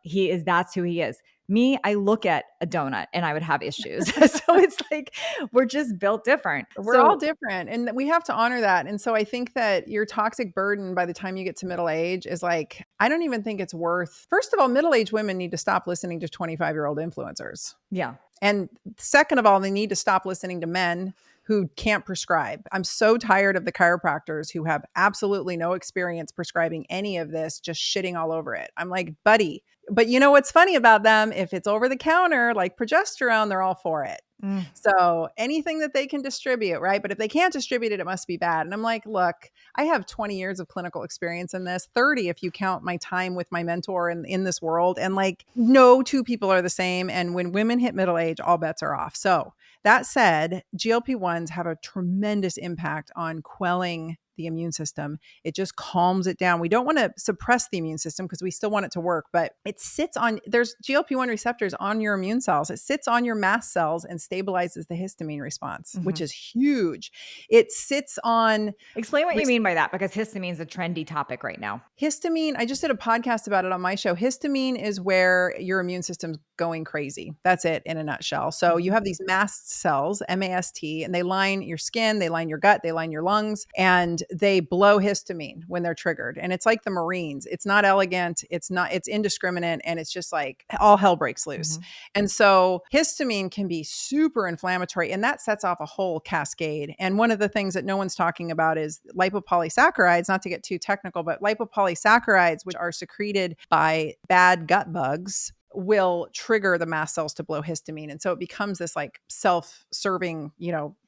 Speaker 1: That's who he is. Me, I look at a donut and I would have issues. So it's like, we're just built different.
Speaker 2: We're all different and we have to honor that. And so I think that your toxic burden by the time you get to middle age is like, I don't even think it's worth, first of all, middle-aged women need to stop listening to 25-year-old influencers.
Speaker 1: Yeah.
Speaker 2: And second of all, they need to stop listening to men who can't prescribe. I'm so tired of the chiropractors who have absolutely no experience prescribing any of this, just shitting all over it. I'm like, buddy, but you know what's funny about them? If it's over the counter, like progesterone, they're all for it. So anything that they can distribute, right? But if they can't distribute it, it must be bad. And I'm like, look, I have 20 years of clinical experience in this, 30 if you count my time with my mentor in this world. And like, no two people are the same. And when women hit middle age, all bets are off. So that said, GLP-1s have a tremendous impact on quelling the immune system. It just calms it down. We don't want to suppress the immune system because we still want it to work, but there's GLP-1 receptors on your immune cells. It sits on your mast cells and stabilizes the histamine response, which is huge. It sits on...
Speaker 1: Explain what you mean by that, because histamine is a trendy topic right now.
Speaker 2: Histamine, I just did a podcast about it on my show. Histamine is where your immune system's going crazy. That's it in a nutshell. So you have these mast cells, M-A-S-T, and they line your skin, they line your gut, they line your lungs, and they blow histamine when they're triggered. And it's like the Marines. It's not elegant. It's indiscriminate. And it's just like all hell breaks loose. And so histamine can be super inflammatory and that sets off a whole cascade. And one of the things that no one's talking about is lipopolysaccharides, not to get too technical, but lipopolysaccharides, which are secreted by bad gut bugs, will trigger the mast cells to blow histamine. And so it becomes this like self-serving,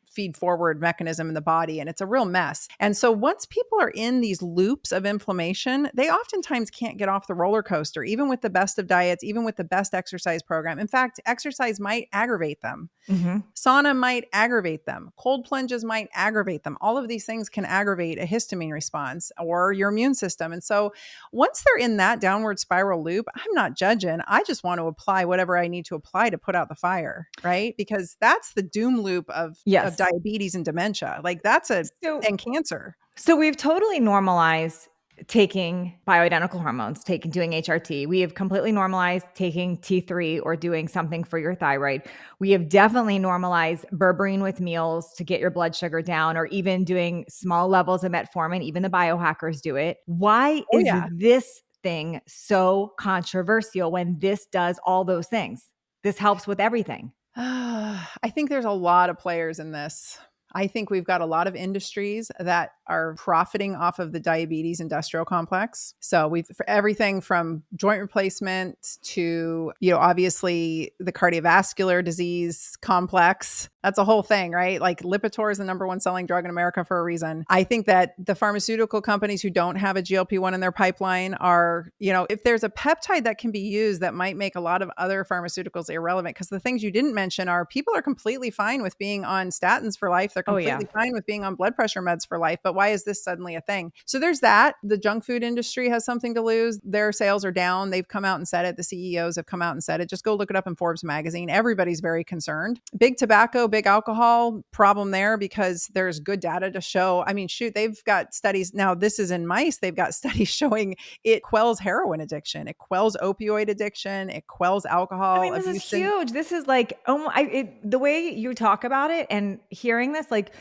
Speaker 2: feed forward mechanism in the body. And it's a real mess. And so once people are in these loops of inflammation, they oftentimes can't get off the roller coaster, even with the best of diets, even with the best exercise program. In fact, exercise might aggravate them. Sauna might aggravate them. Cold plunges might aggravate them. All of these things can aggravate a histamine response or your immune system. And so once they're in that downward spiral loop, I'm not judging. I just want to apply whatever I need to apply to put out the fire, right? Because that's the doom loop of diabetes and dementia. Like and cancer.
Speaker 1: So we've totally normalized taking bioidentical hormones, doing HRT. We have completely normalized taking T3 or doing something for your thyroid. We have definitely normalized berberine with meals to get your blood sugar down, or even doing small levels of metformin. Even the biohackers do it. Why is this thing so controversial when this does all those things? This helps with everything.
Speaker 2: I think there's a lot of players in this. I think we've got a lot of industries that are profiting off of the diabetes industrial complex. So we've everything from joint replacement to, obviously the cardiovascular disease complex. That's a whole thing, right? Like Lipitor is the number one selling drug in America for a reason. I think that the pharmaceutical companies who don't have a GLP-1 in their pipeline are, if there's a peptide that can be used that might make a lot of other pharmaceuticals irrelevant, because the things you didn't mention are people are completely fine with being on statins for life. They're completely fine with being on blood pressure meds for life. But why is this suddenly a thing? So there's that. The junk food industry has something to lose. Their sales are down. They've come out and said it. The CEOs have come out and said it. Just go look it up in Forbes magazine. Everybody's very concerned. Big tobacco, big alcohol, problem there because there's good data to show. I mean, shoot, they've got studies. Now, this is in mice. They've got studies showing it quells heroin addiction. It quells opioid addiction. It quells alcohol abuse.
Speaker 1: This is huge. This is like, the way you talk about it and hearing this, like,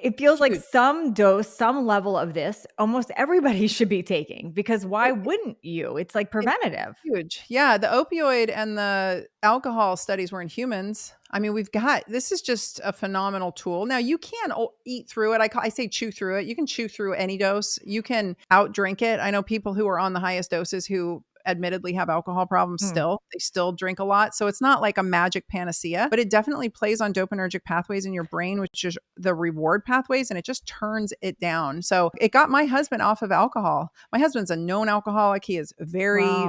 Speaker 1: it feels like
Speaker 2: Huge.
Speaker 1: some dose, some level of this, almost everybody should be taking, because why wouldn't you? It's like
Speaker 2: It's
Speaker 1: preventative.
Speaker 2: huge. Yeah, the opioid and the alcohol studies were in humans. I mean, this is just a phenomenal tool. Now, you can eat through it. I say chew through it. You can chew through any dose. You can outdrink it. I know people who are on the highest doses who admittedly have alcohol problems still. They still drink a lot. So it's not like a magic panacea, but it definitely plays on dopaminergic pathways in your brain, which is the reward pathways, and it just turns it down. So it got my husband off of alcohol. My husband's a known alcoholic. He is very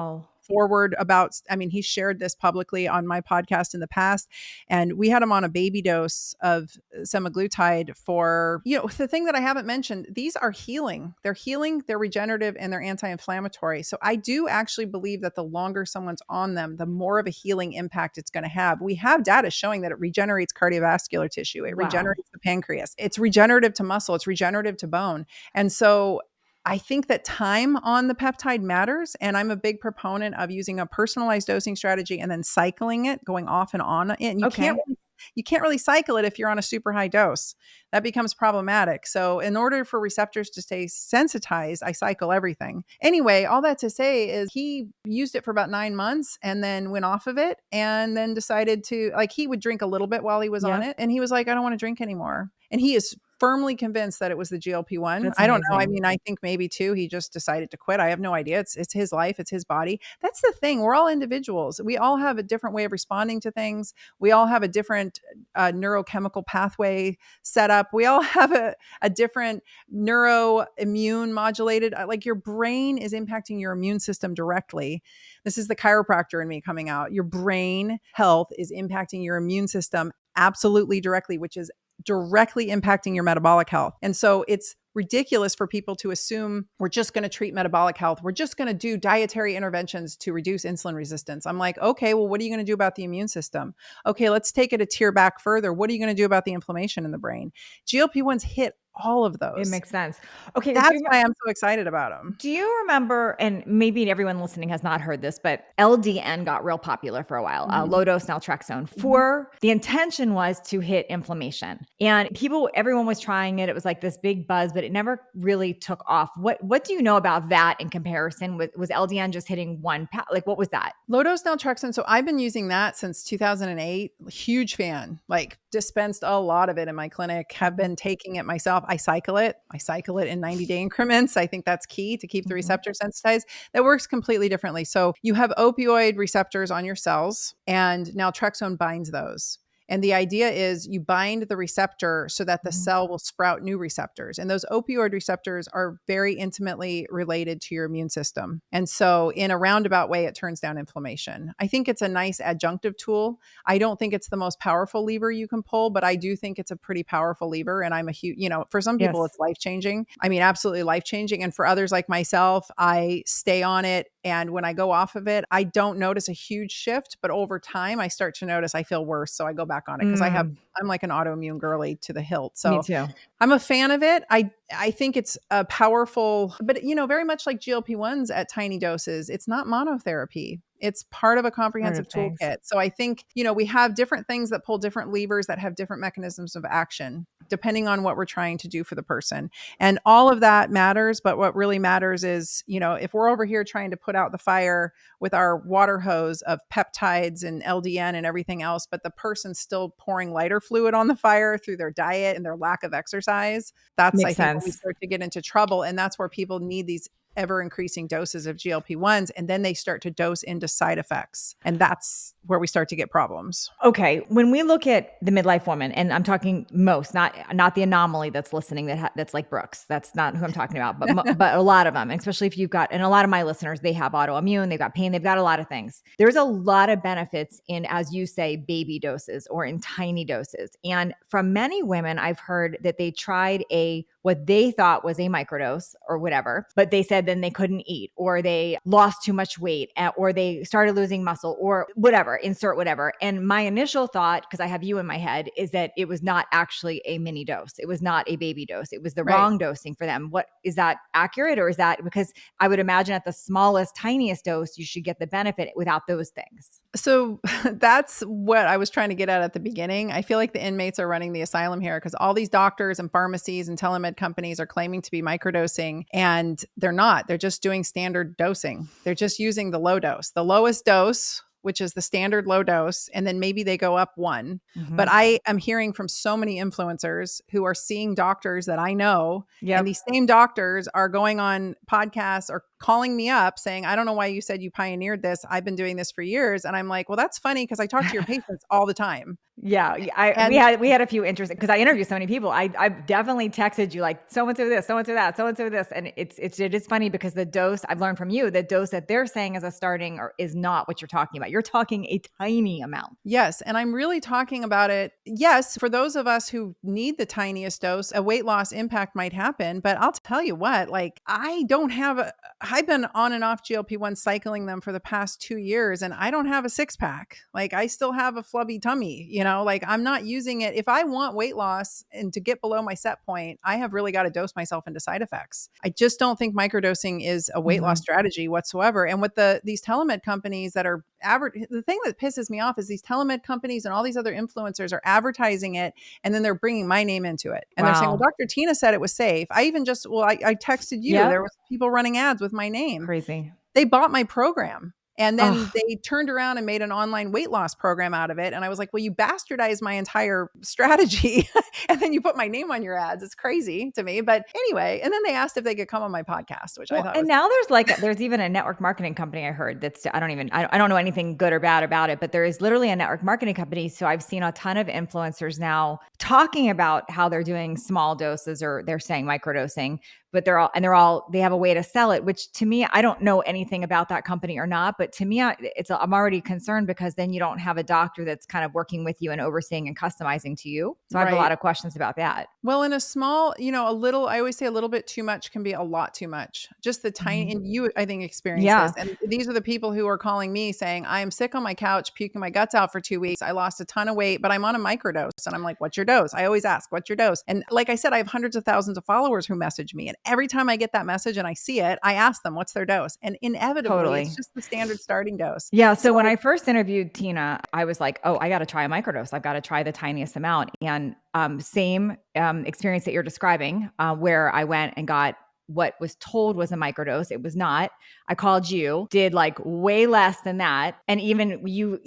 Speaker 2: forward about, I mean, he shared this publicly on my podcast in the past, and we had him on a baby dose of semaglutide for, the thing that I haven't mentioned, these are healing, they're regenerative, and they're anti-inflammatory. So I do actually believe that the longer someone's on them, the more of a healing impact it's going to have. We have data showing that it regenerates cardiovascular tissue. It regenerates the pancreas. It's regenerative to muscle. It's regenerative to bone. And so I think that time on the peptide matters, and I'm a big proponent of using a personalized dosing strategy and then cycling it, going off and on it. And you can't really cycle it if you're on a super high dose. That becomes problematic. So in order for receptors to stay sensitized, I cycle everything. Anyway, all that to say is he used it for about 9 months and then went off of it, and then decided to, like, he would drink a little bit while he was on it. And he was like, I don't want to drink anymore. And he is firmly convinced that it was the GLP-1. I don't know. I mean, I think maybe too, he just decided to quit. I have no idea. It's his life. It's his body. That's the thing. We're all individuals. We all have a different way of responding to things. We all have a different neurochemical pathway set up. We all have a different neuroimmune modulated, like your brain is impacting your immune system directly. This is the chiropractor in me coming out. Your brain health is impacting your immune system absolutely directly, which is directly impacting your metabolic health. And so it's ridiculous for people to assume we're just going to treat metabolic health. We're just going to do dietary interventions to reduce insulin resistance. I'm like, okay, well, what are you going to do about the immune system? Okay, let's take it a tier back further. What are you going to do about the inflammation in the brain? GLP-1s hit all of those.
Speaker 1: It makes sense. Okay.
Speaker 2: That's why I'm so excited about them.
Speaker 1: Do you remember, and maybe everyone listening has not heard this, but LDN got real popular for a while, low dose naltrexone, for the intention was to hit inflammation. And everyone was trying it. It was like this big buzz, but it never really took off. What do you know about that in comparison? Was LDN just hitting one? Like, what was that?
Speaker 2: Low dose naltrexone. So I've been using that since 2008. Huge fan, like dispensed a lot of it in my clinic, have been taking it myself. I cycle it in 90-day increments. I think that's key to keep the receptor sensitized. That works completely differently. So you have opioid receptors on your cells, and naltrexone binds those. And the idea is you bind the receptor so that the cell will sprout new receptors. And those opioid receptors are very intimately related to your immune system. And so in a roundabout way, it turns down inflammation. I think it's a nice adjunctive tool. I don't think it's the most powerful lever you can pull, but I do think it's a pretty powerful lever. And I'm a huge, for some people, it's life-changing. I mean, absolutely life-changing. And for others like myself, I stay on it. And when I go off of it, I don't notice a huge shift, but over time I start to notice I feel worse. So I go back on it because I'm like an autoimmune girly to the hilt. So
Speaker 1: me too.
Speaker 2: I'm a fan of it. I think it's a powerful, but very much like GLP-1s at tiny doses, it's not monotherapy. It's part of a comprehensive toolkit. So I think, we have different things that pull different levers that have different mechanisms of action, depending on what we're trying to do for the person. And all of that matters. But what really matters is, if we're over here trying to put out the fire with our water hose of peptides and LDN and everything else, but the person's still pouring lighter fluid on the fire through their diet and their lack of exercise, that's, I think, when we start to get into trouble. And that's where people need these ever increasing doses of GLP-1s, and then they start to dose into side effects. And that's where we start to get problems.
Speaker 1: Okay. When we look at the midlife woman, and I'm talking most, not the anomaly that's listening, that's like Brooks. That's not who I'm talking about, but a lot of them, especially if you've got, and a lot of my listeners, they have autoimmune, they've got pain, they've got a lot of things. There's a lot of benefits in, as you say, baby doses or in tiny doses. And from many women, I've heard that they tried what they thought was a microdose or whatever, but they said and then they couldn't eat, or they lost too much weight, or they started losing muscle, or whatever, insert whatever. And my initial thought, because I have you in my head, is that it was not actually a mini dose. It was not a baby dose. It was the wrong dosing for them. What is that accurate? Or is that because I would imagine at the smallest, tiniest dose, you should get the benefit without those things?
Speaker 2: So that's what I was trying to get at the beginning. I feel like the inmates are running the asylum here because all these doctors and pharmacies and telemed companies are claiming to be microdosing, and they're not. They're just doing standard dosing. They're just using the low dose, the lowest dose, which is the standard low dose. And then maybe they go up one.
Speaker 1: Mm-hmm.
Speaker 2: But I am hearing from so many influencers who are seeing doctors that I know.
Speaker 1: Yep.
Speaker 2: And these same doctors are going on podcasts or calling me up saying, I don't know why you said you pioneered this. I've been doing this for years. And I'm like, well, that's funny because I talk to your patients all the time.
Speaker 1: Yeah. We had a few interesting, because I interview so many people. I definitely texted you like, so-and-so this, so-and-so that, so-and-so this. And it is funny because the dose I've learned from you, the dose that they're saying as a starting is not what you're talking about. You're talking a tiny amount.
Speaker 2: Yes. And I'm really talking about it. Yes. For those of us who need the tiniest dose, a weight loss impact might happen. But I'll tell you what, like I've been on and off GLP-1 cycling them for the past 2 years, and I don't have a six pack. Like I still have a flubby tummy, like I'm not using it. If I want weight loss and to get below my set point, I have really got to dose myself into side effects. I just don't think microdosing is a weight loss strategy whatsoever. And with these telemed companies that are the thing that pisses me off is these telemed companies and all these other influencers are advertising it, and then they're bringing my name into it. And they're saying, well, Dr. Tina said it was safe. I texted you. Yep. There was people running ads with my name.
Speaker 1: Crazy.
Speaker 2: They bought my program. And then they turned around and made an online weight loss program out of it. And I was like, well, you bastardized my entire strategy. And then you put my name on your ads. It's crazy to me. But anyway, and then they asked if they could come on my podcast, which I thought
Speaker 1: and now there's even a network marketing company I heard that's, I don't know anything good or bad about it, but there is literally a network marketing company. So I've seen a ton of influencers talking about how they're doing small doses, or they're saying microdosing, but they have a way to sell it, which to me, I don't know anything about that company or not, but to me, I'm already concerned because then you don't have a doctor that's kind of working with you and overseeing and customizing to you. So I have a lot of questions about that.
Speaker 2: Well, in a small, I always say a little bit too much can be a lot too much. Just the tiny, and you, I think, experience this. And these are the people who are calling me saying, I am sick on my couch, puking my guts out for 2 weeks. I lost a ton of weight, but I'm on a microdose. And I'm like, what's your dose? I always ask, what's your dose? And like I said, I have hundreds of thousands of followers who message me. And every time I get that message and I see it, I ask them, what's their dose? And inevitably, it's just the standard starting dose.
Speaker 1: Yeah. So when I first interviewed Tina, I was like, I got to try a microdose. I've got to try the tiniest amount. And same experience that you're describing, where I went and got what was told was a microdose. It was not. I called you, did like way less than that. And you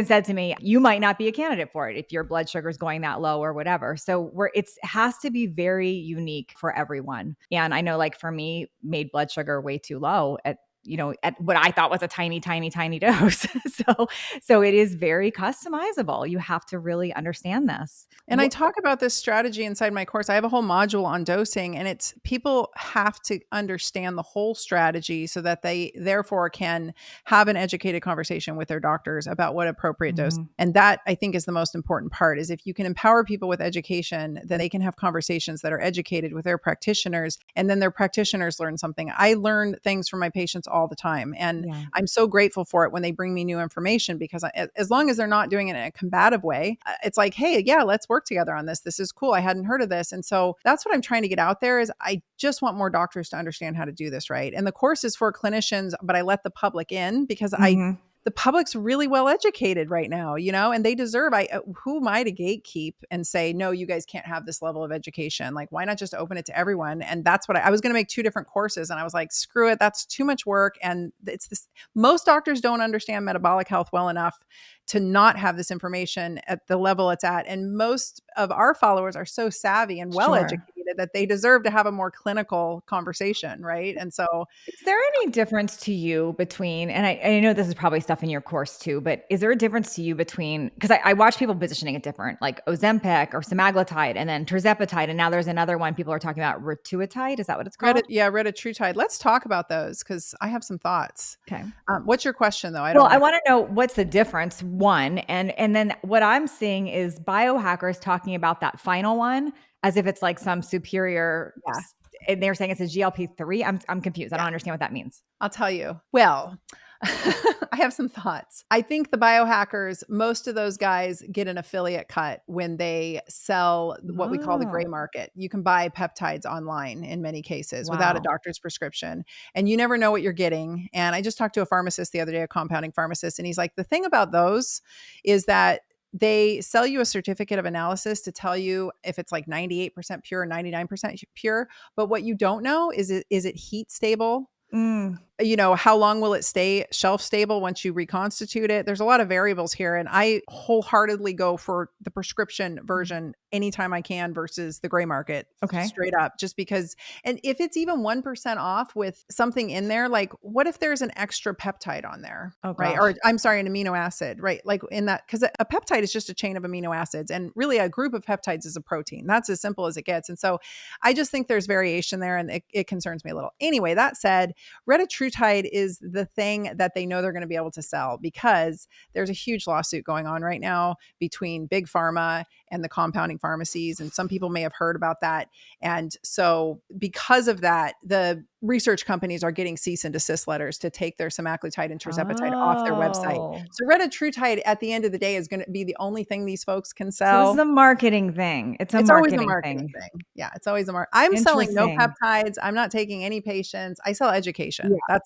Speaker 1: said to me, you might not be a candidate for it if your blood sugar is going that low or whatever. So it has to be very unique for everyone. And I know, like for me, made blood sugar way too low at what I thought was a tiny, tiny, tiny dose. So it is very customizable. You have to really understand this.
Speaker 2: And I talk about this strategy inside my course. I have a whole module on dosing, and it's people have to understand the whole strategy so that they therefore can have an educated conversation with their doctors about what appropriate dose. And that, I think, is the most important part, is if you can empower people with education, then they can have conversations that are educated with their practitioners, and then their practitioners learn something. I learn things from my patients all the time. And I'm so grateful for it when they bring me new information, because as long as they're not doing it in a combative way, it's like, hey, let's work together on this. This is cool. I hadn't heard of this. And so that's what I'm trying to get out there, is I just want more doctors to understand how to do this right. And the course is for clinicians, but I let the public in because the public's really well educated right now, and they deserve, who am I to gatekeep and say, no, you guys can't have this level of education? Like, why not just open it to everyone? And that's what I was going to make 2 different courses. And I was like, screw it. That's too much work. And most doctors don't understand metabolic health well enough to not have this information at the level it's at. And most of our followers are so savvy and well-educated that they deserve to have a more clinical conversation, right? And so
Speaker 1: is there any difference to you between, and I know this is probably stuff in your course too, but is there a difference to you between, because I watch people positioning it different, like Ozempic or Semaglutide and then tirzepatide, and now there's another one people are talking about, rituatide. Is that what it's called?
Speaker 2: Retatrutide. Let's talk about those, because I have some thoughts.
Speaker 1: Okay.
Speaker 2: What's your question though?
Speaker 1: I want to know what's the difference, one, and then what I'm seeing is biohackers talking about that final one as if it's like some superior. and they're saying it's a GLP-3. I'm confused. I don't understand what that means.
Speaker 2: I'll tell you. Well, I have some thoughts. I think the biohackers, most of those guys get an affiliate cut when they sell what we call the gray market. You can buy peptides online in many cases without a doctor's prescription, and you never know what you're getting. And I just talked to a pharmacist the other day, a compounding pharmacist, and he's like, the thing about those is that they sell you a certificate of analysis to tell you if it's like 98% pure or 99% pure. But what you don't know is it heat stable? How long will it stay shelf stable once you reconstitute it? There's a lot of variables here. And I wholeheartedly go for the prescription version anytime I can versus the gray market.
Speaker 1: Okay.
Speaker 2: Straight up, just because. And if it's even 1% off with something in there, like what if there's an extra peptide on there? Right. Or I'm sorry, an amino acid, right? Like in that, because a peptide is just a chain of amino acids, and really a group of peptides is a protein. That's as simple as it gets. And so I just think there's variation there, and it concerns me a little. Anyway, that said, retatrutide is the thing that they know they're going to be able to sell, because there's a huge lawsuit going on right now between big pharma and the compounding pharmacies. And some people may have heard about that. And so because of that, the research companies are getting cease and desist letters to take their semaglutide and tirzepatide off their website. So retatrutide at the end of the day is going to be the only thing these folks can sell.
Speaker 1: So it's a marketing thing. It's always a marketing thing.
Speaker 2: Yeah, it's always a market. I'm selling no peptides. I'm not taking any patients. I sell education. Yeah.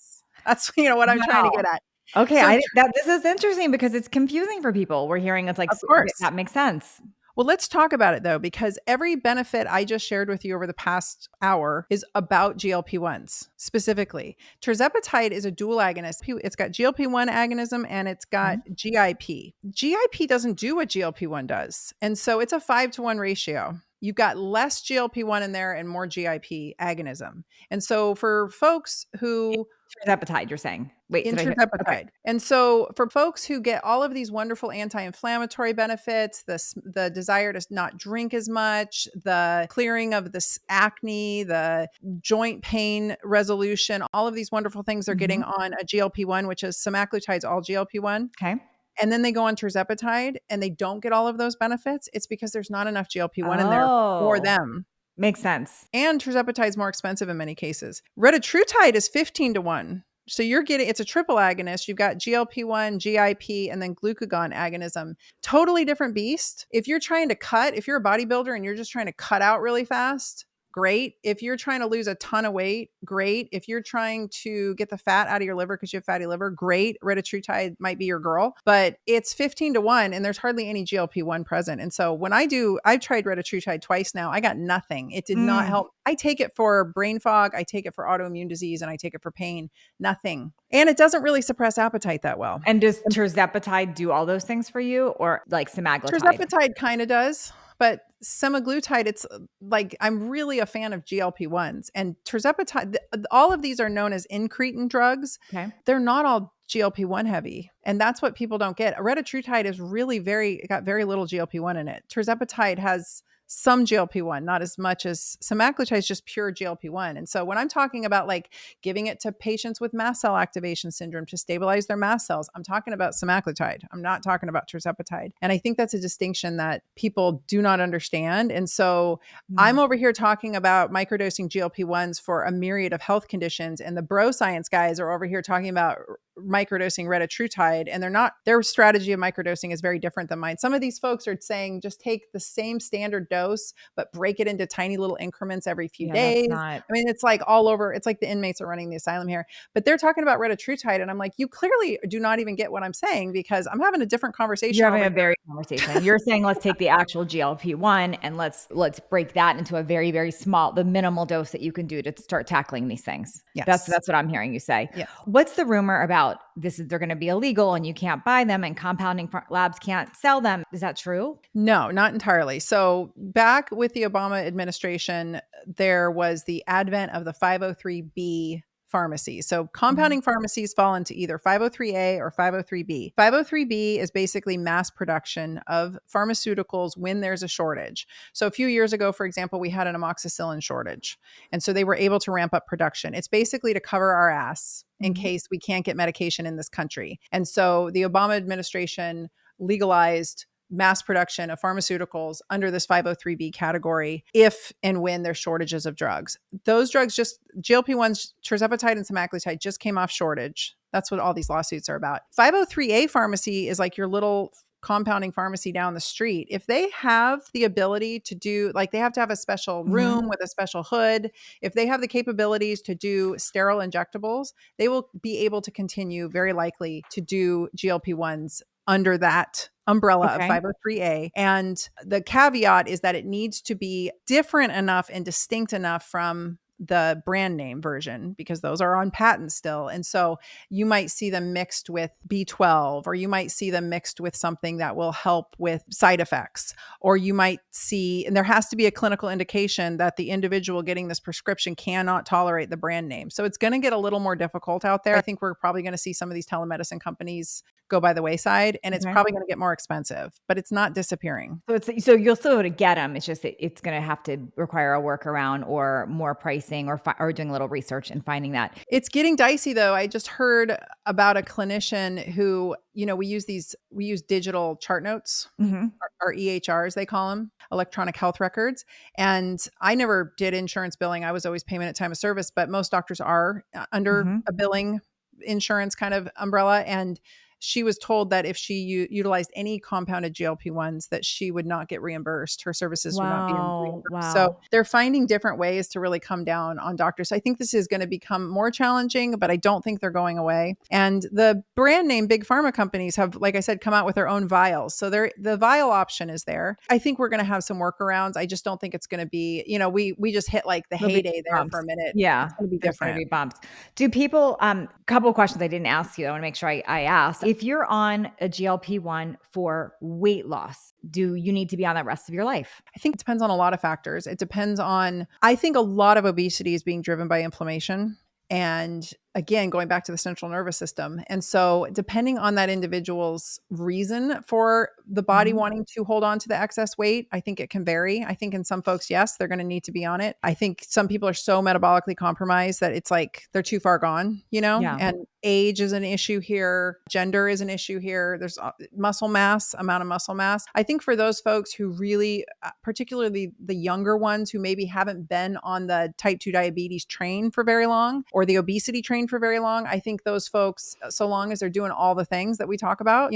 Speaker 2: That's what I'm trying to get at.
Speaker 1: Okay, this is interesting because it's confusing for people. We're hearing it's like, of course, that makes sense.
Speaker 2: Well, let's talk about it though, because every benefit I just shared with you over the past hour is about GLP-1s specifically. Tirzepatide is a dual agonist. It's got GLP-1 agonism and it's got GIP. GIP doesn't do what GLP-1 does. And so it's a 5-to-1 ratio. You've got less GLP-1 in there and more GIP agonism. And so for folks who...
Speaker 1: Tirzepatide, you're saying. Wait,
Speaker 2: tirzepatide. Okay. And so for folks who get all of these wonderful anti-inflammatory benefits, the desire to not drink as much, the clearing of this acne, the joint pain resolution, all of these wonderful things they're getting on a GLP-1, which is semaglutide's all GLP-1.
Speaker 1: Okay.
Speaker 2: And then they go on tirzepatide and they don't get all of those benefits. It's because there's not enough GLP-1 in there for them.
Speaker 1: Makes sense.
Speaker 2: And tirzepatide is more expensive in many cases. Retatrutide is 15-to-1. So it's a triple agonist. You've got GLP-1, GIP, and then glucagon agonism. Totally different beast. If you're a bodybuilder and you're just trying to cut out really fast, great. If you're trying to lose a ton of weight, great. If you're trying to get the fat out of your liver because you have fatty liver, great. Retatrutide might be your girl, but it's 15-to-1 and there's hardly any GLP-1 present. And so I've tried retatrutide twice now. I got nothing. It did not help. I take it for brain fog. I take it for autoimmune disease, and I take it for pain. Nothing. And it doesn't really suppress appetite that well.
Speaker 1: And does tirzepatide do all those things for you, or like semaglutide?
Speaker 2: Tirzepatide kind of does. But semaglutide, it's like, I'm really a fan of GLP-1s, and tirzepatide, all of these are known as incretin drugs.
Speaker 1: Okay.
Speaker 2: They're not all GLP-1 heavy. And that's what people don't get. Retatrutide is really got very little GLP-1 in it. Tirzepatide has some GLP-1, not as much as semaglutide is just pure GLP-1. And so when I'm talking about like giving it to patients with mast cell activation syndrome to stabilize their mast cells, I'm talking about semaglutide. I'm not talking about tirzepatide. And I think that's a distinction that people do not understand. And so I'm over here talking about microdosing GLP-1s for a myriad of health conditions. And the bro science guys are over here talking about microdosing retatrutide, and their strategy of microdosing is very different than mine. Some of these folks are saying just take the same standard dose, but break it into tiny little increments every few days. I mean, it's like all over. It's like the inmates are running the asylum here, but they're talking about retatrutide. And I'm like, you clearly do not even get what I'm saying, because I'm having a different conversation.
Speaker 1: You're having a very conversation. You're saying, let's take the actual GLP-1 and let's break that into a very, very small, the minimal dose that you can do to start tackling these things.
Speaker 2: Yes.
Speaker 1: That's what I'm hearing you say.
Speaker 2: Yeah.
Speaker 1: What's the rumor about they're going to be illegal and you can't buy them and compounding labs can't sell them? Is that true?
Speaker 2: No, not entirely. So back with the Obama administration, there was the advent of the 503B pharmacies. So compounding pharmacies fall into either 503A or 503B. 503B is basically mass production of pharmaceuticals when there's a shortage. So a few years ago, for example, we had an amoxicillin shortage. And so they were able to ramp up production. It's basically to cover our ass in case we can't get medication in this country. And so the Obama administration legalized mass production of pharmaceuticals under this 503B category if and when there's shortages of drugs. Those drugs just, GLP-1s, tirzepatide and semaglutide just came off shortage. That's what all these lawsuits are about. 503A pharmacy is like your little compounding pharmacy down the street. If they have the ability to do, like they have to have a special room with a special hood, if they have the capabilities to do sterile injectables, they will be able to continue very likely to do GLP-1s under that umbrella of 503A. And the caveat is that it needs to be different enough and distinct enough from the brand name version, because those are on patent still. And so you might see them mixed with B12, or you might see them mixed with something that will help with side effects, or you might see, and there has to be a clinical indication that the individual getting this prescription cannot tolerate the brand name. So it's going to get a little more difficult out there. I think we're probably going to see some of these telemedicine companies go by the wayside, and it's probably going to get more expensive, but it's not disappearing.
Speaker 1: So you'll still be able to get them. It's just that it's going to have to require a workaround or more pricing, or doing a little research and finding that.
Speaker 2: It's getting dicey though. I just heard about a clinician who, we use digital chart notes, or EHRs, they call them, electronic health records. And I never did insurance billing. I was always payment at time of service, but most doctors are under a billing insurance kind of umbrella. And she was told that if she utilized any compounded GLP-1s, that she would not get reimbursed. Her services would not be reimbursed.
Speaker 1: Wow.
Speaker 2: So they're finding different ways to really come down on doctors. So I think this is going to become more challenging, but I don't think they're going away. And the brand name big pharma companies have, like I said, come out with their own vials. So the vial option is there. I think we're going to have some workarounds. I just don't think it's going to be, we just hit like the heyday there for a minute.
Speaker 1: Yeah.
Speaker 2: It's going to be different.
Speaker 1: There's going to be bumps. Do people, couple of questions I didn't ask you. I want to make sure I asked. If you're on a GLP-1 for weight loss, do you need to be on that rest of your life?
Speaker 2: I think it depends on a lot of factors. It depends on, I think a lot of obesity is being driven by inflammation. And again, going back to the central nervous system. And so depending on that individual's reason for the body wanting to hold on to the excess weight, I think it can vary. I think in some folks, yes, they're going to need to be on it. I think some people are so metabolically compromised that it's like they're too far gone, and age is an issue here. Gender is an issue here. There's muscle mass, amount of muscle mass. I think for those folks who really, particularly the younger ones who maybe haven't been on the type 2 diabetes train for very long, or the obesity train for very long, I think those folks, so long as they're doing all the things that we talk about,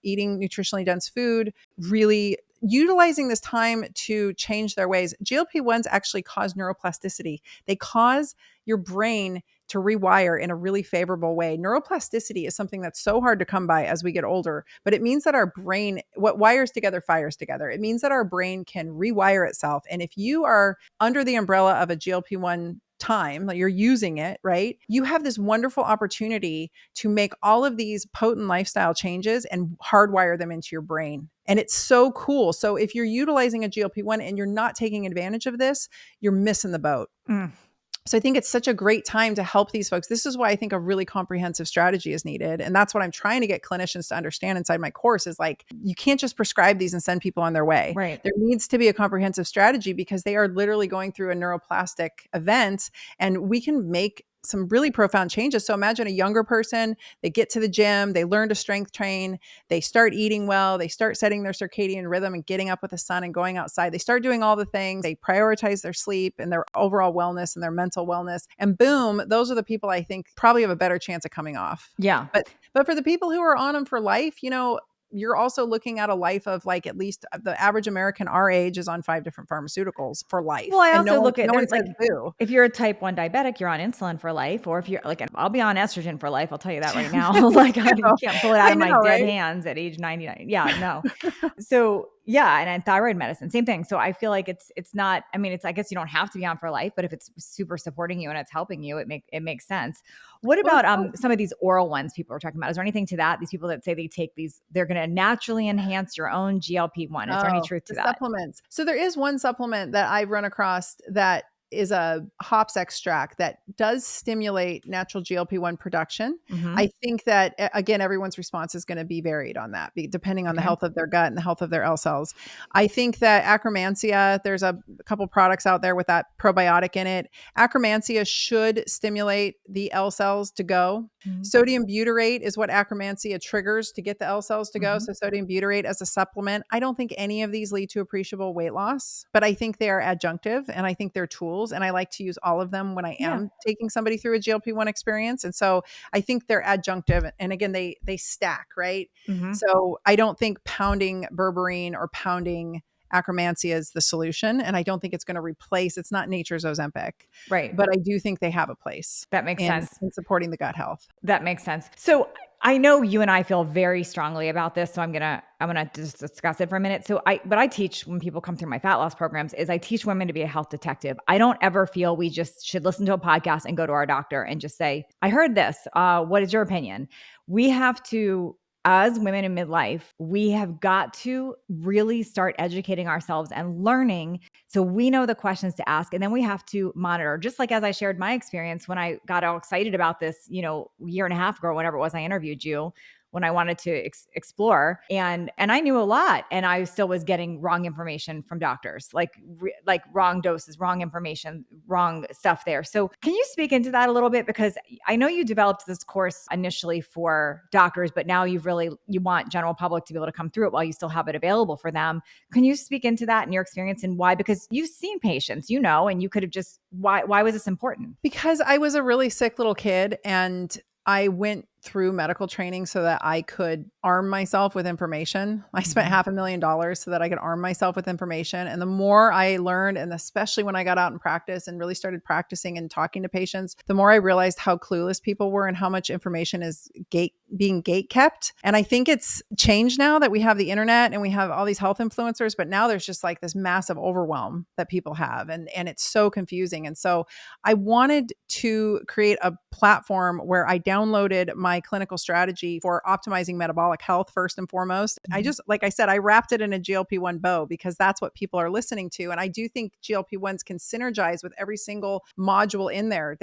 Speaker 2: eating nutritionally dense food, really utilizing this time to change their ways. GLP-1s actually cause neuroplasticity. They cause your brain to rewire in a really favorable way. Neuroplasticity is something that's so hard to come by as we get older, but it means that our brain, what wires together fires together. It means that our brain can rewire itself. And if you are under the umbrella of a GLP-1 time, like you're using it, right? You have this wonderful opportunity to make all of these potent lifestyle changes and hardwire them into your brain. And it's so cool. So if you're utilizing a GLP-1 and you're not taking advantage of this, you're missing the boat. So I think it's such a great time to help these folks. This is why I think a really comprehensive strategy is needed. And that's what I'm trying to get clinicians to understand inside my course is like, you can't just prescribe these and send people on their way.
Speaker 1: Right.
Speaker 2: There needs to be a comprehensive strategy because they are literally going through a neuroplastic event, and we can make some really profound changes. So imagine a younger person, they get to the gym, they learn to strength train, they start eating well, they start setting their circadian rhythm and getting up with the sun and going outside. They start doing all the things, they prioritize their sleep and their overall wellness and their mental wellness. And boom, those are the people I think probably have a better chance of coming off.
Speaker 1: Yeah.
Speaker 2: But for the people who are on them for life, you're also looking at a life of like at least the average American our age is on 5 different pharmaceuticals for life.
Speaker 1: Well, I also look at
Speaker 2: there's
Speaker 1: like if you're a type 1 diabetic, you're on insulin for life, or if you're like, I'll be on estrogen for life. I'll tell you that right now. Like you can't pull it out of my dead hands at age 99. Yeah, no. So yeah, and thyroid medicine, same thing. So I feel like it's not. I mean, I guess you don't have to be on for life, but if it's super supporting you and it's helping you, it makes sense. What about some of these oral ones people are talking about? Is there anything to that? These people that say they take these, they're going to naturally enhance your own GLP-1. Is there any truth to that?
Speaker 2: Supplements. So there is one supplement that I've run across that is a hops extract that does stimulate natural GLP-1 production.
Speaker 1: Mm-hmm.
Speaker 2: I think that, again, everyone's response is going to be varied on that, depending on the health of their gut and the health of their L cells. I think that Akkermansia, there's a couple products out there with that probiotic in it. Akkermansia should stimulate the L cells to go.
Speaker 1: Mm-hmm.
Speaker 2: Sodium butyrate is what Akkermansia triggers to get the L cells to go.
Speaker 1: Mm-hmm.
Speaker 2: So sodium butyrate as a supplement. I don't think any of these lead to appreciable weight loss, but I think they are adjunctive and I think they're tools. And I like to use all of them when I am taking somebody through a GLP-1 experience. And so I think they're adjunctive. And again, they stack, right?
Speaker 1: Mm-hmm.
Speaker 2: So I don't think pounding berberine or pounding Akkermansia is the solution. And I don't think it's going to replace, it's not nature's Ozempic.
Speaker 1: Right.
Speaker 2: But I do think they have a place.
Speaker 1: That makes sense.
Speaker 2: In supporting the gut health.
Speaker 1: That makes sense. So I know you and I feel very strongly about this, so I'm gonna just discuss it for a minute. So what I teach when people come through my fat loss programs is I teach women to be a health detective. I don't ever feel we just should listen to a podcast and go to our doctor and just say, I heard this. What is your opinion? We have to, as women in midlife, we have got to really start educating ourselves and learning so we know the questions to ask. And then we have to monitor, just like as I shared my experience when I got all excited about this, year and a half ago, whenever it was I interviewed you, when I wanted to explore, and I knew a lot, and I still was getting wrong information from doctors, like wrong doses, wrong information, wrong stuff there. So can you speak into that a little bit? Because I know you developed this course initially for doctors, but now you want general public to be able to come through it while you still have it available for them. Can you speak into that and your experience and why? Because you've seen patients, and you could have just, why was this important?
Speaker 2: Because I was a really sick little kid and I went through medical training so that I could arm myself with information. I spent $500,000 so that I could arm myself with information. And the more I learned, and especially when I got out in practice and really started practicing and talking to patients, the more I realized how clueless people were and how much information is being gate kept. And I think it's changed now that we have the internet and we have all these health influencers, but now there's just like this massive overwhelm that people have. And it's so confusing. And so I wanted to create a platform where I downloaded my clinical strategy for optimizing metabolic health first and foremost. I just, like I said, I wrapped it in a GLP-1 bow because that's what people are listening to. And I do think GLP-1s can synergize with every single module in there.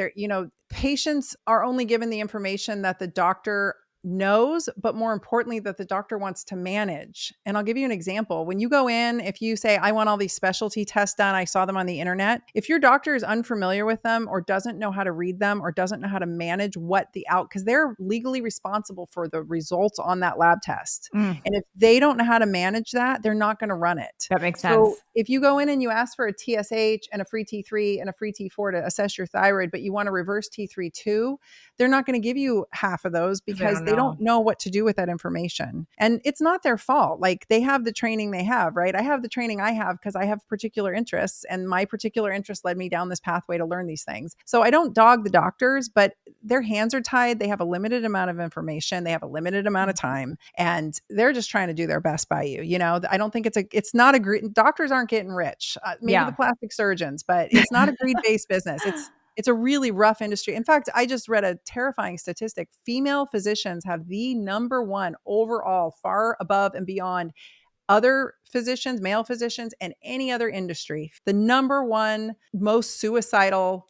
Speaker 2: Patients are only given the information that the doctor knows, but more importantly, that the doctor wants to manage. And I'll give you an example. When you go in, if you say, I want all these specialty tests done, I saw them on the internet. If your doctor is unfamiliar with them or doesn't know how to read them or doesn't know how to manage because they're legally responsible for the results on that lab test. And if they don't know how to manage that, they're not going to run it.
Speaker 1: That makes sense.
Speaker 2: So if you go in and you ask for a TSH and a free T3 and a free T4 to assess your thyroid, but you want a reverse T3 too, they're not going to give you half of those because they don't know what to do with that information. And it's not their fault. Like they have the training they have, right? I have the training I have because I have particular interests and my particular interest led me down this pathway to learn these things. So I don't dog the doctors, but their hands are tied. They have a limited amount of information. They have a limited amount of time and they're just trying to do their best by you. I don't think doctors aren't getting rich. Maybe the plastic surgeons, but it's not a greed-based business. It's a really rough industry. In fact, I just read a terrifying statistic. Female physicians have the number one overall, far above and beyond other physicians, male physicians, and any other industry. The number one most suicidal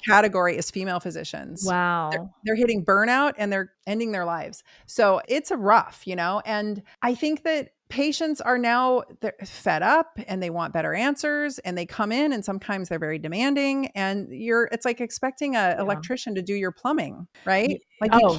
Speaker 2: category is female physicians.
Speaker 1: Wow.
Speaker 2: They're hitting burnout and they're ending their lives. So it's a rough, and I think that patients are now they're fed up and they want better answers and they come in and sometimes they're very demanding and it's like expecting an electrician to do your plumbing, right? Like you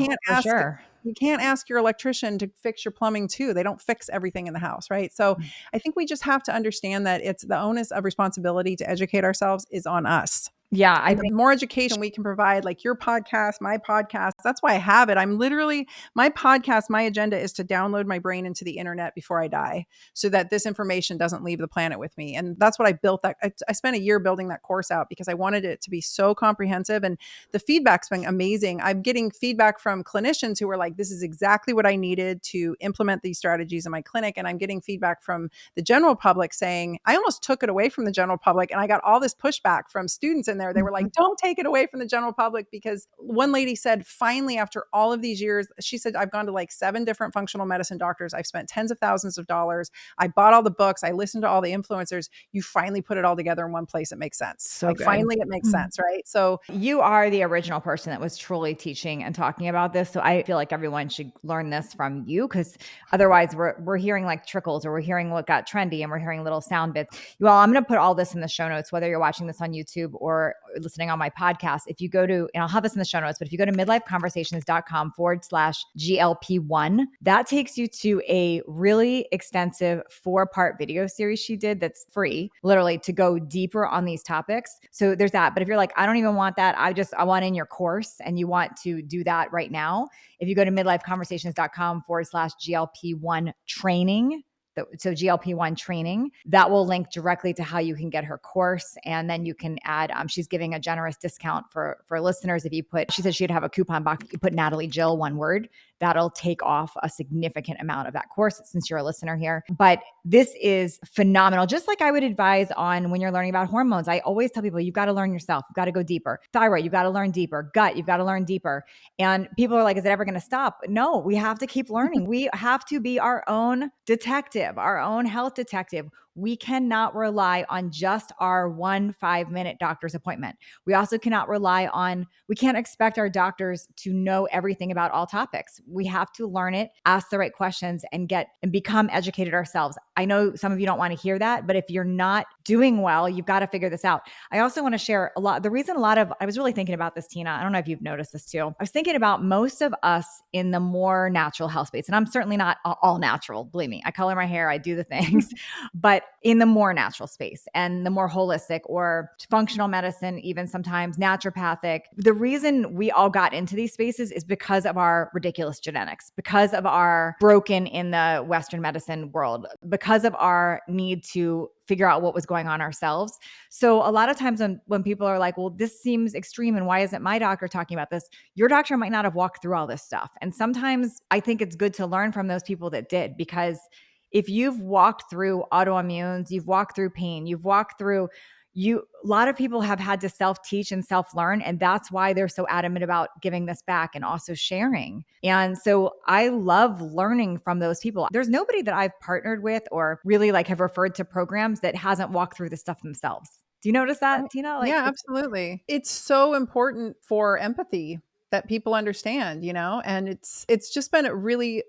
Speaker 2: can't ask your electrician to fix your plumbing too. They don't fix everything in the house, right? So I think we just have to understand that it's the onus of responsibility to educate ourselves is on us.
Speaker 1: Yeah, I think
Speaker 2: the more education we can provide, like your podcast, my podcast, that's why I have it. I'm literally, my podcast, my agenda is to download my brain into the internet before I die so that this information doesn't leave the planet with me. And that's what I built I spent a year building that course out because I wanted it to be so comprehensive and the feedback's been amazing. I'm getting feedback from clinicians who are like, this is exactly what I needed to implement these strategies in my clinic. And I'm getting feedback from the general public saying, I almost took it away from the general public and I got all this pushback from students in there. They were like, don't take it away from the general public, because one lady said, finally, after all of these years, she said, I've gone to like 7 different functional medicine doctors. I've spent tens of thousands of dollars. I bought all the books. I listened to all the influencers. You finally put it all together in one place. It makes sense.
Speaker 1: So
Speaker 2: like
Speaker 1: good.
Speaker 2: Finally, it makes sense, right? So
Speaker 1: you are the original person that was truly teaching and talking about this. So I feel like everyone should learn this from you, because otherwise we're hearing like trickles, or we're hearing what got trendy, and we're hearing little sound bits. Well, I'm going to put all this in the show notes, whether you're watching this on YouTube or listening on my podcast. If you go to, and I'll have this in the show notes, but if you go to midlifeconversations.com/GLP-1, that takes you to a really extensive 4-part video series she did that's free, literally, to go deeper on these topics. So there's that. But if you're like, I don't even want that, I want in your course, and you want to do that right now, if you go to midlifeconversations.com/GLP-1 training, so GLP-1 training, that will link directly to how you can get her course. And then you can add, she's giving a generous discount for listeners. If you put, she said she'd have a coupon box, you put Natalie Jill, one word, that'll take off a significant amount of that course, since you're a listener here. But this is phenomenal. Just like I would advise on when you're learning about hormones, I always tell people, you've got to learn yourself. You've got to go deeper. Thyroid, you've got to learn deeper. Gut, you've got to learn deeper. And people are like, is it ever going to stop? No, we have to keep learning. We have to be our own detective, our own health detective. We cannot rely on just our 1 5-minute doctor's appointment. We also cannot we can't expect our doctors to know everything about all topics. We have to learn it, ask the right questions, and become educated ourselves. I know some of you don't want to hear that, but if you're not doing well, you've got to figure this out. I also want to share I was really thinking about this, Tina. I don't know if you've noticed this too. I was thinking about most of us in the more natural health space, and I'm certainly not all natural, believe me. I color my hair, I do the things, but in the more natural space and the more holistic or functional medicine, even sometimes naturopathic, the reason we all got into these spaces is because of our ridiculous genetics, because of our broken in the Western medicine world, because of our need to figure out what was going on ourselves. So a lot of times when people are like, well, this seems extreme, and why isn't my doctor talking about this? Your doctor might not have walked through all this stuff. And sometimes I think it's good to learn from those people that did, because if you've walked through autoimmunes, you've walked through pain, a lot of people have had to self-teach and self-learn. And that's why they're so adamant about giving this back and also sharing. And so I love learning from those people. There's nobody that I've partnered with or really have referred to programs that hasn't walked through this stuff themselves. Do you notice that, Tina?
Speaker 2: Yeah, absolutely. It's so important for empathy that people understand, and it's just been really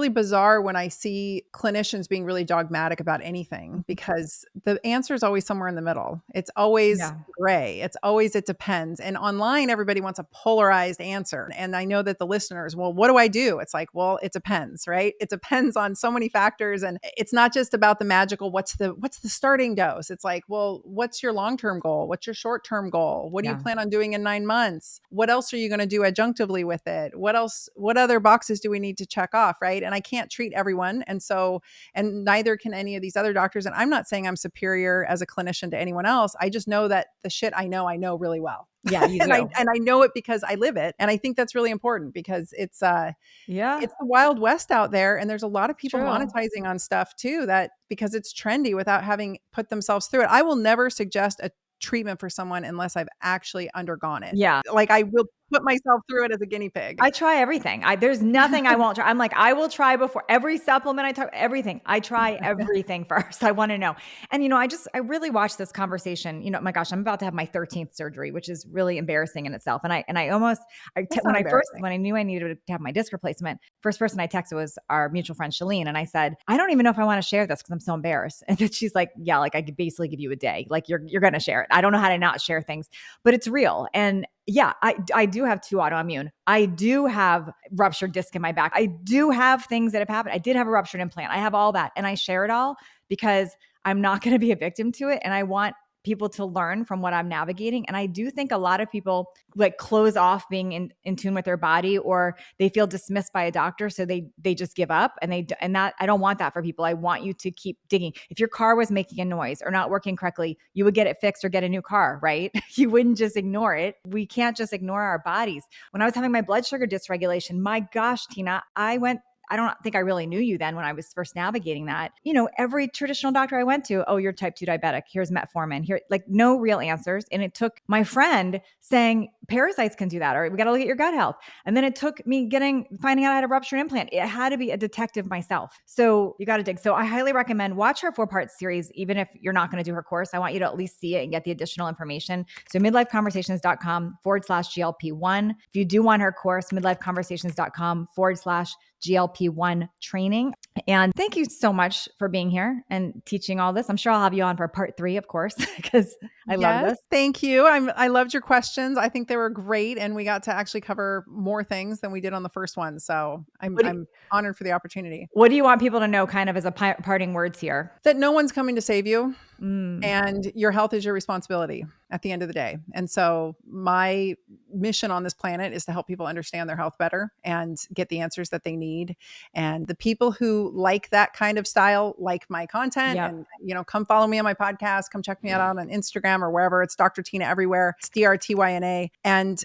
Speaker 2: bizarre when I see clinicians being really dogmatic about anything, because the answer is always somewhere in the middle. It's always gray. It's always, it depends. And online, everybody wants a polarized answer. And I know that the listeners, well, what do I do? It's like, well, it depends, right? It depends on so many factors. And it's not just about the magical, what's the starting dose? It's like, well, what's your long-term goal? What's your short-term goal? What do you plan on doing in 9 months? What else are you going to do adjunctively with it? What other boxes do we need to check off, right? And I can't treat everyone. And neither can any of these other doctors. And I'm not saying I'm superior as a clinician to anyone else. I just know that the shit I know really well.
Speaker 1: Yeah, you do.
Speaker 2: and I know it because I live it. And I think that's really important, because it's the Wild West out there. And there's a lot of people monetizing on stuff too, that because it's trendy without having put themselves through it. I will never suggest a treatment for someone unless I've actually undergone it.
Speaker 1: Yeah.
Speaker 2: I will put myself through it as a guinea pig.
Speaker 1: I try everything. There's nothing I won't try. I'm like, I will try before every supplement I try, everything. I try everything first. I want to know. And, I really watched this conversation, my gosh, I'm about to have my 13th surgery, which is really embarrassing in itself. And when I knew I needed to have my disc replacement, first person I texted was our mutual friend, Shalene. And I said, I don't even know if I want to share this because I'm so embarrassed. And then she's like, yeah, I could basically give you a day. You're going to share it. I don't know how to not share things, but it's real. And yeah, I do have 2 autoimmune. I do have ruptured disc in my back. I do have things that have happened. I did have a ruptured implant. I have all that. And I share it all because I'm not going to be a victim to it. And I want people to learn from what I'm navigating. And I do think a lot of people close off being in tune with their body, or they feel dismissed by a doctor. So they just give up, and that I don't want that for people. I want you to keep digging. If your car was making a noise or not working correctly, you would get it fixed or get a new car, right? You wouldn't just ignore it. We can't just ignore our bodies. When I was having my blood sugar dysregulation, my gosh, Tina, I I don't think I really knew you then when I was first navigating that. Every traditional doctor I went to, oh, you're type 2 diabetic. Here's metformin. Here, like no real answers. And it took my friend saying parasites can do that, or we got to look at your gut health. And then it took me finding out how to rupture an implant. It had to be a detective myself. So you got to dig. So I highly recommend watch her 4-part series, even if you're not going to do her course. I want you to at least see it and get the additional information. So midlifeconversations.com/GLP1. If you do want her course, midlifeconversations.com/GLP1 training. And thank you so much for being here and teaching all this. I'm sure I'll have you on for part 3, of course, because I love this.
Speaker 2: Thank you. I loved your questions. I think they were great. And we got to actually cover more things than we did on the first one. So I'm honored for the opportunity.
Speaker 1: What do you want people to know kind of as a parting words here?
Speaker 2: That no one's coming to save you. And your health is your responsibility at the end of the day. And so my mission on this planet is to help people understand their health better and get the answers that they need. And the people who like that kind of style, like my content, and come follow me on my podcast, come check me out on Instagram or wherever. It's Dr. Tyna everywhere. It's DRTYNA, and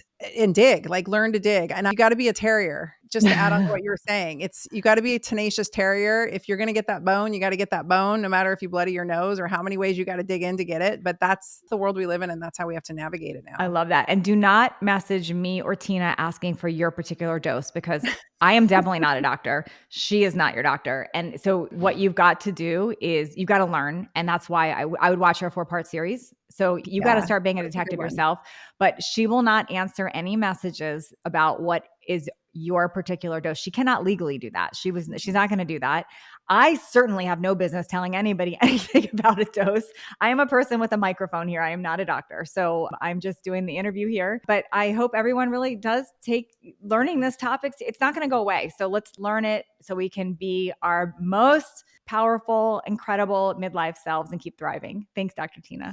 Speaker 2: dig, like learn to dig. And you got to be a terrier. Just to add on to what you were saying, you got to be a tenacious terrier. If you're going to get that bone, you got to get that bone, no matter if you bloody your nose or how many ways you got to dig in to get it. But that's the world we live in, and that's how we have to navigate it now.
Speaker 1: I love that. And do not message me or Tyna asking for your particular dose, because I am definitely not a doctor. She is not your doctor. And so what you've got to do is you've got to learn. And that's why I would watch her 4-part series. So you got to start being a detective yourself. But she will not answer any messages about what is your particular dose. She cannot legally do that. She's not going to do that. I certainly have no business telling anybody anything about a dose. I am a person with a microphone here. I am not a doctor. So I'm just doing the interview here. But I hope everyone really does take learning this topic. It's not going to go away. So let's learn it so we can be our most powerful, incredible midlife selves and keep thriving. Thanks, Dr. Tyna.